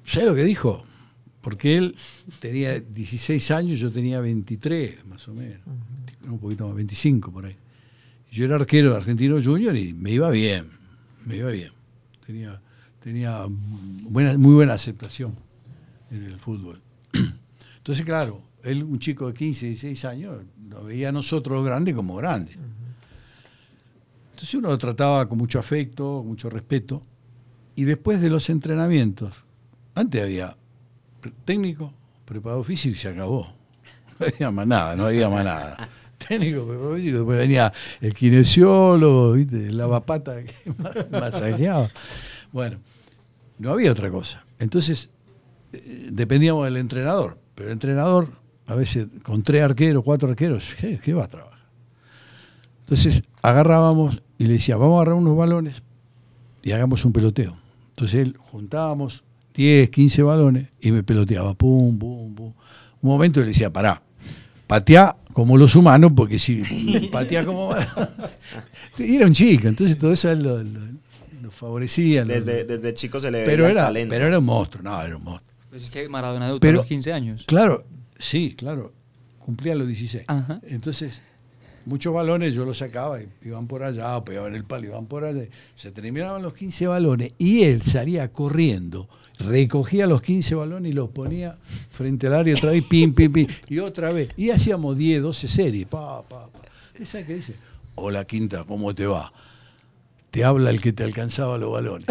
¿Sabes lo que dijo? Porque él tenía 16 años, yo tenía 23, más o menos, un poquito más, 25 por ahí. Yo era arquero de Argentino Junior y me iba bien. Tenía muy buena aceptación en el fútbol. Entonces, claro, él, un chico de 15, 16 años, lo veía a nosotros grandes como grandes. Entonces uno lo trataba con mucho afecto, con mucho respeto. Y después de los entrenamientos, antes había técnico, preparado físico y se acabó. No había más nada. Técnico, preparado físico, después venía el kinesiólogo, ¿viste? El lavapata que masajeaba. Bueno, no había otra cosa. Entonces, dependíamos del entrenador. Pero el entrenador, a veces con 3 arqueros, 4 arqueros, ¿qué va a trabajar? Entonces, agarrábamos y le decía, vamos a agarrar unos balones y hagamos un peloteo. Entonces, él juntábamos 10, 15 balones y me peloteaba, pum, pum, pum. Un momento le decía, pará, pateá como los humanos, porque si pateá como... Y era un chico, entonces todo eso él lo lo favorecían. Desde chico se le pero veía el era, talento. pero era un monstruo, no, era un monstruo. Pues es que Maradona debutó Pero- a los 15 años. Claro, sí, claro. Cumplía los 16. Ajá. Entonces, muchos balones yo los sacaba y iban por allá, pegaban el palo, iban por allá. Se terminaban los 15 balones y él salía corriendo, recogía los 15 balones y los ponía frente al área otra vez, pim, pim, pim, y otra vez. Y hacíamos 10, 12 series. Esa que dice, hola Quinta, ¿cómo te va? Te habla el que te alcanzaba los balones.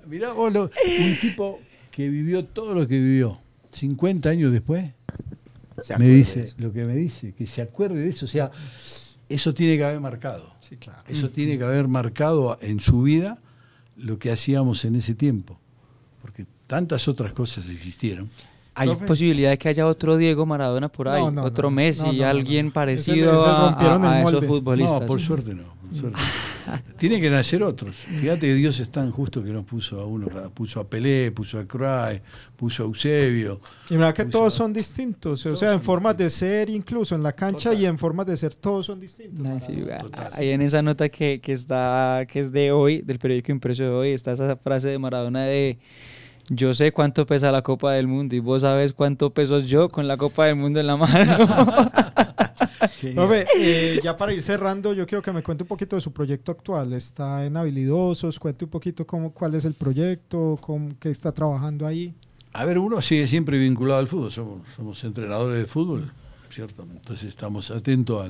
Mirá vos, un tipo que vivió todo lo que vivió, 50 años después, Se me acuerda de dice, eso. lo que me dice, que se acuerde de eso, o sea, eso tiene que haber marcado. Sí, claro. Eso tiene que haber marcado en su vida lo que hacíamos en ese tiempo. Porque tantas otras cosas existieron. Hay Profe. posibilidad de que haya otro Diego Maradona por ahí, No, otro no, Messi, no, alguien no. parecido Ese rompieron el a esos molde. futbolistas. No, por suerte no. Por suerte. Tienen que nacer otros. Fíjate que Dios es tan justo que nos puso a uno. Puso a Pelé, puso a Cruyff, puso a Eusebio. Y mira que Puso- todos son distintos, o Todos sea, en son formas de ser, incluso en la cancha Total. y en formas de ser, todos son distintos. Ay, sí, Total. ahí en esa nota que es de hoy, del periódico impreso de hoy, está esa frase de Maradona de: yo sé cuánto pesa la Copa del Mundo y vos sabés cuánto peso yo con la Copa del Mundo en la mano. Profe, ya para ir cerrando, yo quiero que me cuente un poquito de su proyecto actual. Está en Habilidosos, cuente un poquito cuál es el proyecto, qué está trabajando ahí. A ver, uno sigue siempre vinculado al fútbol. Somos entrenadores de fútbol, ¿cierto? Entonces estamos atentos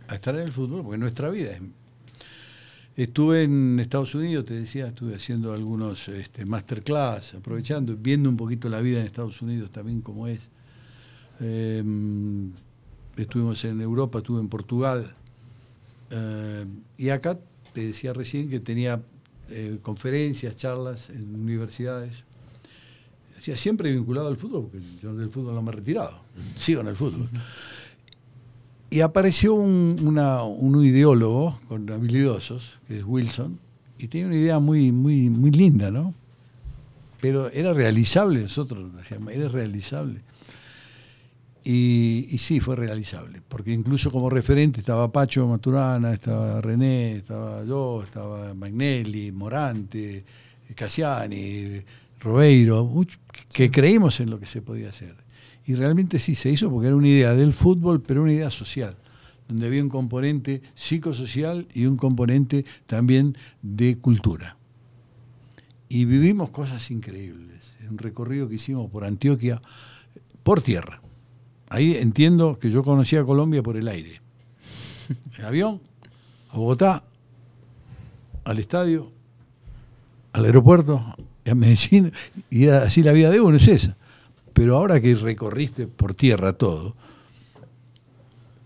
a estar en el fútbol, porque nuestra vida es... Estuve en Estados Unidos, te decía, estuve haciendo algunos masterclass, aprovechando, viendo un poquito la vida en Estados Unidos también como es. Estuvimos en Europa, estuve en Portugal. Y acá te decía recién que tenía conferencias, charlas en universidades. O sea, siempre vinculado al fútbol, porque yo del fútbol no me he retirado, sigo en el fútbol. Y apareció un ideólogo con habilidosos, que es Wilson, y tiene una idea muy, muy, muy linda, ¿no? Pero era realizable, nosotros decíamos, era realizable. Y sí, fue realizable, porque incluso como referente estaba Pacho Maturana, estaba René, estaba yo, estaba Magnelli, Morante, Cassiani, Robeiro, que creímos en lo que se podía hacer. Y realmente sí se hizo porque era una idea del fútbol, pero una idea social, donde había un componente psicosocial y un componente también de cultura. Y vivimos cosas increíbles. Un recorrido que hicimos por Antioquia, por tierra. Ahí entiendo que yo conocía a Colombia por el aire. En avión, a Bogotá, al estadio, al aeropuerto, a Medellín, y era así la vida de uno, es esa. Pero ahora que recorriste por tierra todo,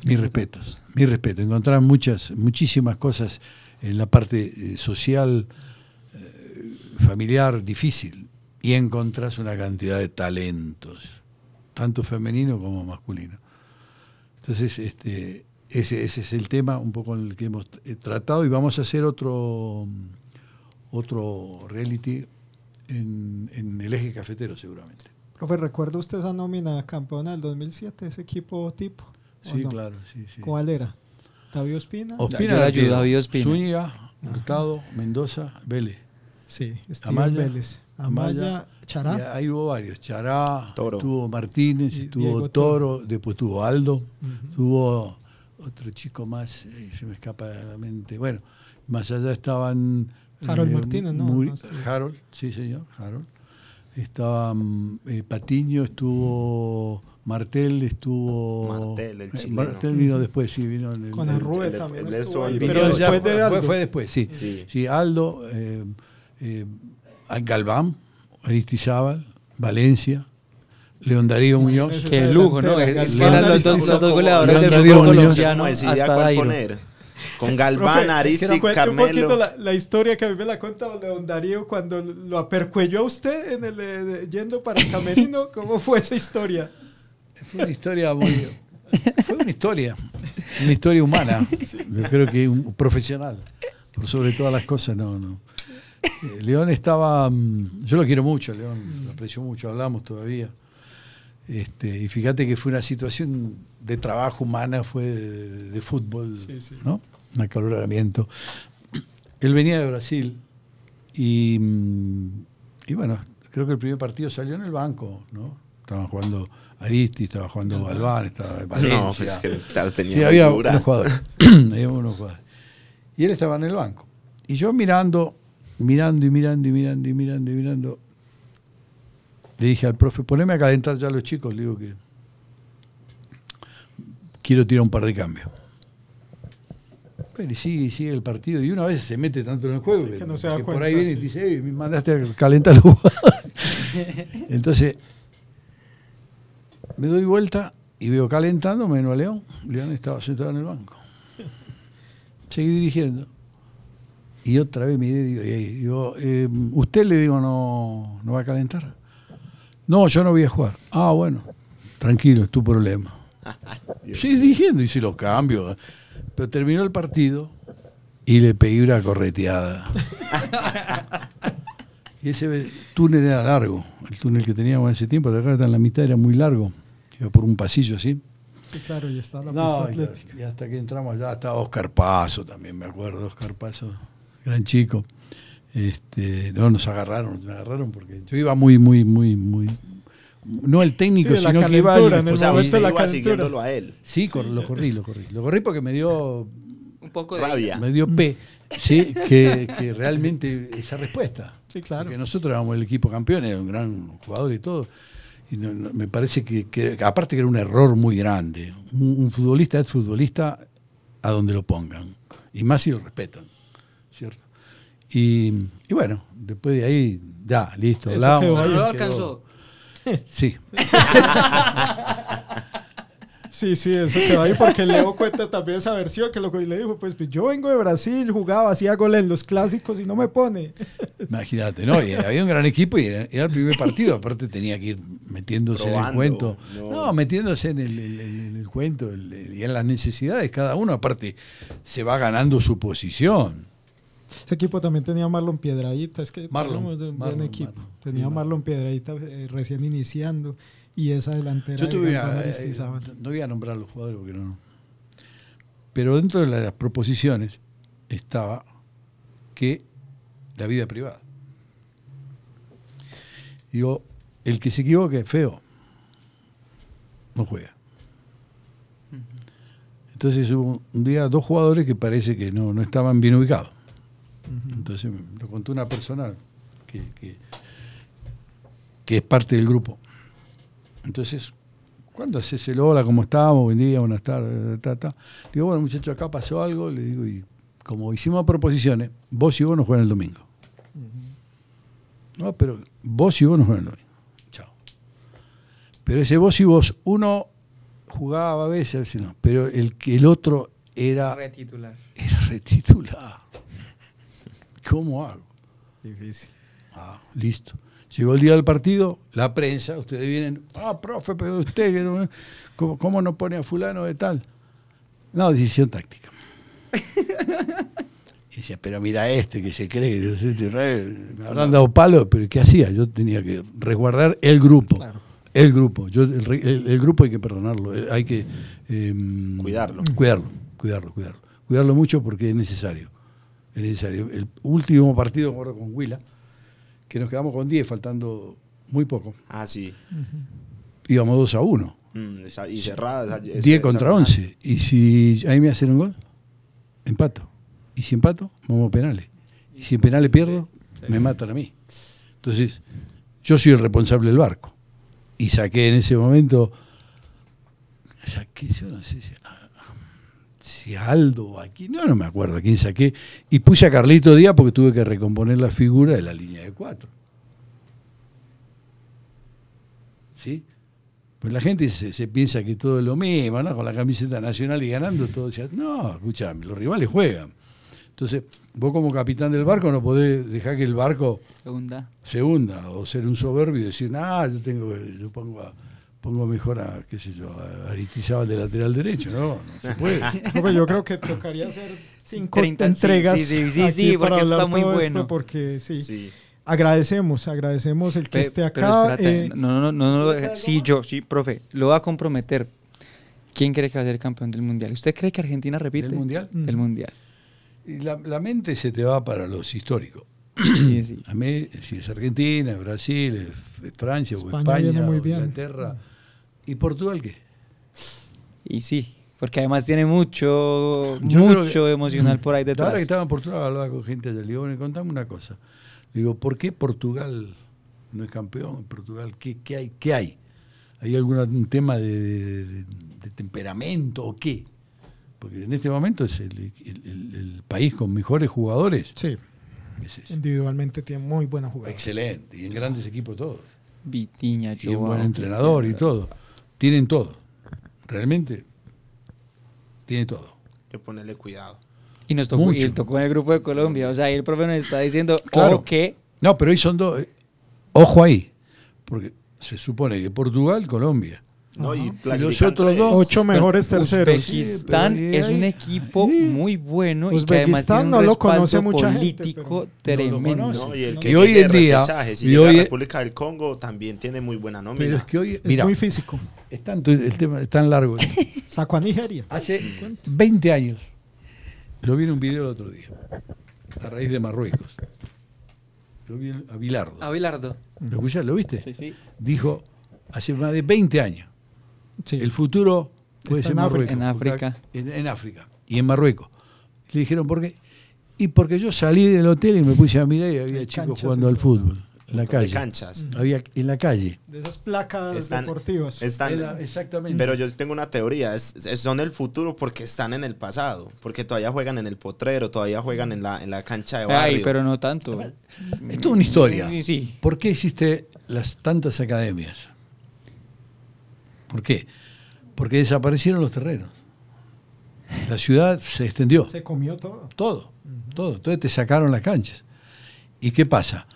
mis respetos. Encontrás muchísimas cosas en la parte social, familiar, difícil. Y encontrás una cantidad de talentos, tanto femenino como masculino. Entonces, ese es el tema un poco en el que hemos tratado, y vamos a hacer otro reality en el eje cafetero seguramente. Profe, ¿recuerda usted esa nómina campeona del 2007, ese equipo tipo? ¿o Sí, no? claro, sí. ¿Cuál era? ¿David Ospina? Yo le ayudo a David Ospina. Zúñiga, Hurtado, Mendoza, Vélez. Sí, Steven Amaya, Vélez. Amaya, Y Chará. ahí hubo varios. Chará, Toro. estuvo Martínez, Y estuvo Diego Toro, después estuvo Aldo, Ujú. estuvo otro chico más, se me escapa de la mente. Bueno, más allá estaban... Harold Martínez, ¿no? No sé. Harold, sí señor, Harold. Estaba Patiño, estuvo Martel, estuvo... Martel, el chileno. Martel vino después, sí, vino en el... Con Arrue también él estuvo estuvo ahí, en pero Viñoles. después de Aldo. Fue después, sí. Sí, Aldo, Galván, Aristizábal, Valencia, León Darío Muñoz. Ese Qué es lujo, ¿no? delantero, Eran Galván, los dos Aristizábal. goleadores del Leandro fútbol Muñoz. colombiano ¿Cómo decidía hasta cuál Dairo. poner? Con Galván, Profe, Aristi, que nos cuente un poquito Carmelo. la historia que a mí me la cuenta León Darío cuando lo apercuelló a usted en el, yendo para el camerino. ¿Cómo fue esa historia? Fue una historia fue una historia humana. Yo creo que un profesional, por sobre todas las cosas, no. León estaba, yo lo quiero mucho, León, lo aprecio mucho, hablamos todavía. Y fíjate que fue una situación de trabajo humana, fue de fútbol, Sí. ¿no? Un acaloramiento. él venía de Brasil y bueno, creo que el primer partido salió en el banco, ¿no? Estaban jugando Aristi, estaba jugando Galván, estaba Valencia. No, pues que tenía sí, había unos jugadores. Había unos jugadores. Y él estaba en el banco. Y yo mirando, le dije al profe, poneme a calentar ya a los chicos, le digo que quiero tirar un par de cambios. Bueno, y sigue el partido, y una vez se mete tanto en el juego sí, que no se da cuenta, por ahí viene y dice, me mandaste a calentar los jugadores. Entonces, me doy vuelta y veo calentando menos a León. León estaba sentado en el banco. Seguí dirigiendo. Y otra vez miré y digo, ¿usted, le digo, no va a calentar? No, yo no voy a jugar. Ah, bueno, tranquilo, es tu problema. Seguí dirigiendo, hice los cambios. Pero terminó el partido y le pegué una correteada. Y ese túnel era largo. El túnel que teníamos en ese tiempo, de acá está en la mitad, era muy largo. Iba por un pasillo así. Sí, claro, y está la pista atlética. Y hasta que entramos allá estaba Oscar Paso también, me acuerdo. Oscar Paso, gran chico. No, nos agarraron porque yo iba muy. No el técnico, sí, sino que iba o sea, usted iba siguiéndolo a él. Sí, sí. Lo corrí porque me dio un poco de rabia. Me dio sí, que realmente esa respuesta. Sí, claro. Porque nosotros éramos el equipo campeón, era un gran jugador y todo. Y me parece que aparte que era un error muy grande. Un futbolista es futbolista a donde lo pongan. Y más si lo respetan, ¿cierto? Y bueno, después de ahí, ya, listo. Eso no lo alcanzó. Sí. Sí, eso quedó ahí porque Leo cuenta también esa versión que le dijo, pues yo vengo de Brasil, jugaba, hacía goles en los clásicos y no me pone. Imagínate, ¿no? Y había un gran equipo y era el primer partido, aparte tenía que ir metiéndose en el cuento. No, metiéndose en el cuento y en las necesidades cada uno, aparte se va ganando su posición. Ese equipo también tenía a Marlon Piedradita, es que buen equipo. Tenía Marlon Piedradita recién iniciando y esa delantera. Yo no voy a nombrar a los jugadores porque no. Pero dentro de las proposiciones estaba que la vida privada. Digo, el que se equivoque, feo, no juega. Entonces hubo un día 2 jugadores que parece que no estaban bien ubicados. Entonces me lo contó una persona que es parte del grupo. Entonces, cuando haces el hola, ¿cómo estamos? Buen día, buenas tardes, Digo, bueno, muchachos, acá pasó algo. Le digo, y como hicimos proposiciones, vos y vos no juegan el domingo. No, pero vos y vos no juegan el domingo. Chao. Pero ese vos y vos, uno jugaba a veces no. Pero el otro era retitular. Era retitular. ¿Cómo hago? Difícil. Listo. Llegó el día del partido, la prensa, ustedes vienen, profe, pero usted, ¿cómo no pone a fulano de tal? No, decisión táctica. Y decía, pero mira que se cree, me habrán dado palo, pero ¿qué hacía? Yo tenía que resguardar el grupo. Claro. El grupo. El grupo hay que perdonarlo, hay que cuidarlo mucho porque es necesario. El último partido, me acuerdo, con Huila, que nos quedamos con 10, faltando muy poco. Sí. Íbamos 2-1. Y cerrada. 10 contra 11. Y si ahí me hacen un gol, empato. Y si empato, vamos a penales. Y si en penales pierdo, me matan a mí. Entonces, yo soy el responsable del barco. Y saqué en ese momento, yo no sé si Aldo o aquí, no me acuerdo a quién saqué, y puse a Carlito Díaz porque tuve que recomponer la figura de la línea de 4. ¿Sí? Pues la gente se piensa que todo es lo mismo, ¿no? Con la camiseta nacional y ganando, todo decía, no, escuchame, los rivales juegan. Entonces, vos como capitán del barco no podés dejar que el barco se hunda o ser un soberbio y decir, yo pongo mejor a Aristizábal de lateral derecho, no se puede. No, pues yo creo que tocaría hacer 5 entregas. Sí, porque está muy bueno. Porque sí. Agradecemos el que esté acá. Espérate, no, sí, profe, lo va a comprometer. ¿Quién cree que va a ser campeón del Mundial? ¿Usted cree que Argentina repite? ¿Del Mundial? Del Mundial. Y la mente se te va para los históricos. Sí, sí. A mí, si es Argentina, es Brasil, es Francia, o España España, viene muy o bien. Inglaterra. ¿Y Portugal qué? Y sí, porque además tiene mucho Yo creo que- emocional por ahí Ahora que detrás. estaba en Portugal, hablaba con gente del León y contame una cosa. Le digo, ¿por qué Portugal no es campeón? Portugal, ¿qué hay? ¿Qué hay? ¿Hay algún tema de temperamento o qué? Porque en este momento es el país con mejores jugadores. Sí, Es ese. individualmente tiene muy buena jugada. Excelente. Y en grandes equipos todos. Vitiña, Y un buen Joao, entrenador y Cristiano. todo. Tienen todo. Realmente tiene todo. Hay que ponerle cuidado. Y nos tocó, Mucho. y tocó en el grupo de Colombia. O sea, ahí el profe nos está diciendo, Claro. ojo que No, pero ahí son dos. Ojo ahí. Porque se supone que Portugal, Colombia. No, y Y los clasifican otros 3. dos, 8 mejores terceros. Uzbekistán Sí, pero es sí, un hay- equipo sí. muy bueno y que además Uzbekistán tiene un no lo respaldo conoce mucha gente, político pero- tremendo. No lo No, y el Y que hoy llegue en de día- repechaje, si y llega a hoy- República del Congo, también tiene muy buena nómina. Pero es que hoy. Es Mira, muy físico. es tanto, el tema es tan largo. Sacó a Nigeria. Hace 20 años, lo vi en un video el otro día, a raíz de Marruecos. Lo vi a Bilardo. Abelardo. ¿Lo escuchaste? ¿Lo viste? Sí, sí. Dijo, hace más de 20 años, Sí. el futuro puede Está ser en África. Marruecos. En África. En África y en Marruecos. Le dijeron, ¿por qué? Y porque yo salí del hotel y me puse a mirar y había Hay chicos canchas jugando en al todo fútbol, en la De calle. canchas. Había en la calle. De esas placas Están- deportivas. Exactamente. Pero yo tengo una teoría, son el futuro porque están en el pasado, porque todavía juegan en el potrero, todavía juegan en la cancha de barrio. Ay, pero no tanto. Es toda una historia. Sí, sí. ¿Por qué existen las tantas academias? ¿Por qué? Porque desaparecieron los terrenos. La ciudad se extendió. Se comió todo. Todo. Entonces te sacaron las canchas. ¿Y qué pasa?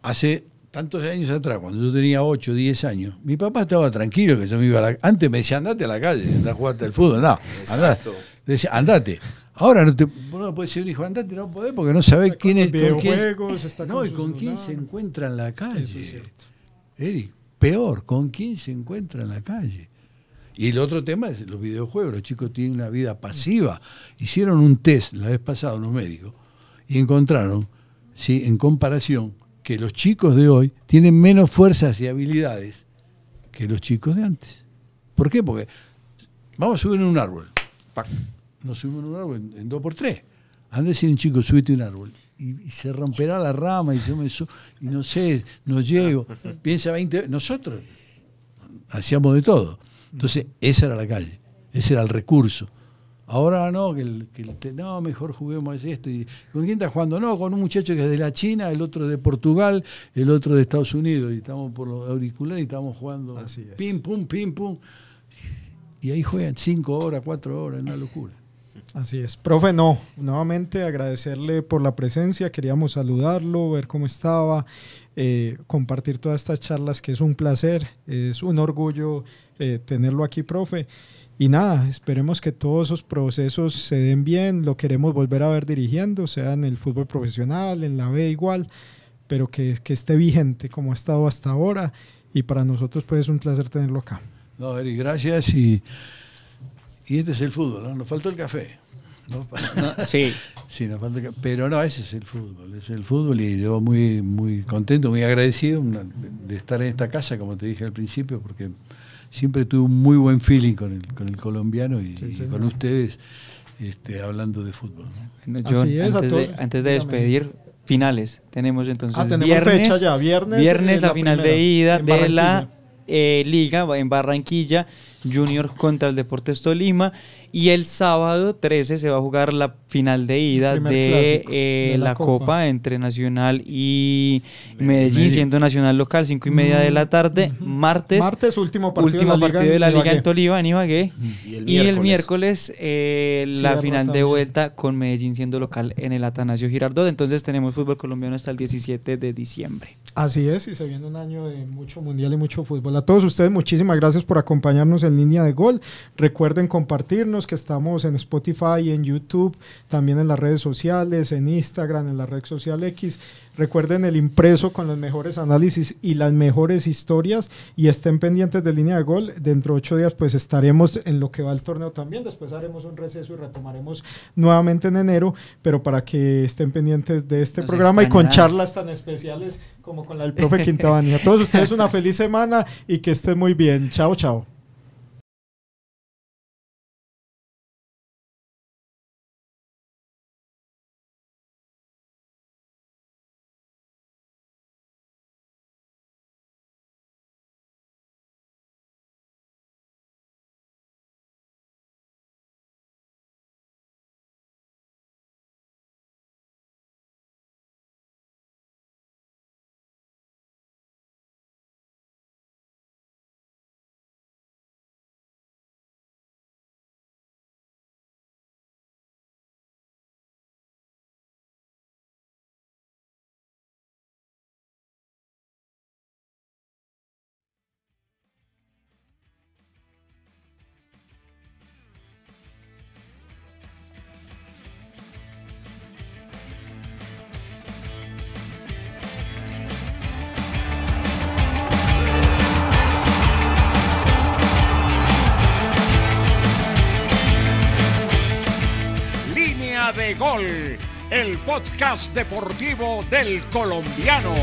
Hace tantos años atrás, cuando yo tenía 8, 10 años, mi papá estaba tranquilo que yo me iba a la... Antes me decía, andate a la calle, andá a jugarte al fútbol. No, andá. Exacto. Decía, andate. Ahora no te, vos no podés ser un hijo, andate, no podés porque no sabés Está quién con es. los Con quién, videojuegos, está no, con y su con quién celular. se encuentra en la calle. Eso es cierto. Eric, peor, ¿con quién se encuentra en la calle? Y el otro tema es los videojuegos. Los chicos tienen una vida pasiva. Hicieron un test la vez pasada unos médicos y encontraron, ¿sí?, en comparación, que los chicos de hoy tienen menos fuerzas y habilidades que los chicos de antes. ¿Por qué? Porque vamos a subir en un árbol. ¡Pac! Nos subimos en un árbol en 2x3. Anda a decir un chico, subite un árbol. Y se romperá la rama y yo y no sé, no llego. Piensa 20. Nosotros hacíamos de todo. Entonces, esa era la calle, ese era el recurso. Ahora no, no, mejor juguemos esto. Y, ¿con quién estás jugando? No, con un muchacho que es de la China, el otro de Portugal, el otro de Estados Unidos. Y estamos por los auriculares y estamos jugando Así es. pim, pum, pim, pum. Y ahí juegan 5 horas, 4 horas, una locura. Así es. Profe, no, nuevamente agradecerle por la presencia, queríamos saludarlo, ver cómo estaba, compartir todas estas charlas, que es un placer, es un orgullo tenerlo aquí, profe. Y nada, esperemos que todos esos procesos se den bien, lo queremos volver a ver dirigiendo, sea en el fútbol profesional, en la B igual, pero que esté vigente como ha estado hasta ahora, y para nosotros pues es un placer tenerlo acá. No, Eric, gracias. Y este es el fútbol, ¿no? Nos faltó el café. ¿No? No, sí. Sí, nos falta pero no, ese es el fútbol y yo muy, muy contento, muy agradecido de estar en esta casa, como te dije al principio, porque siempre tuve un muy buen feeling con el colombiano y, Sí, y señor. con ustedes hablando de fútbol, ¿no? Bueno, John, Así es, a antes, todos, antes de dígame. despedir, finales. Tenemos entonces Tenemos viernes, fecha ya, viernes, la final primera, de ida en de la Barranquilla. Liga en Barranquilla, Junior contra el Deportes Tolima, y el sábado 13 se va a jugar la final de ida primer de, clásico de la la Copa. Copa entre Nacional y Medellín, Medellín. siendo Nacional local, 5:30 de la tarde, martes Último partido, último partido de la Liga en Ibagué. Tolima, en Ibagué. Y Y el miércoles la Cierra final de también. vuelta con Medellín siendo local en el Atanasio Girardot. Entonces tenemos fútbol colombiano hasta el 17 de diciembre. Así es, y se viene un año de mucho mundial y mucho fútbol. A todos ustedes, muchísimas gracias por acompañarnos en en Línea de Gol. Recuerden compartirnos, que estamos en Spotify, en YouTube, también en las redes sociales, en Instagram, en la red social X. Recuerden el impreso con los mejores análisis y las mejores historias, y estén pendientes de Línea de Gol. Dentro de 8 días pues estaremos en lo que va el torneo también, después haremos un receso y retomaremos nuevamente en enero, pero para que estén pendientes de este programa y con charlas tan especiales como con la del profe Quintabani. A todos ustedes una feliz semana y que estén muy bien. Chao, chao. De Gol, el podcast deportivo del Colombiano.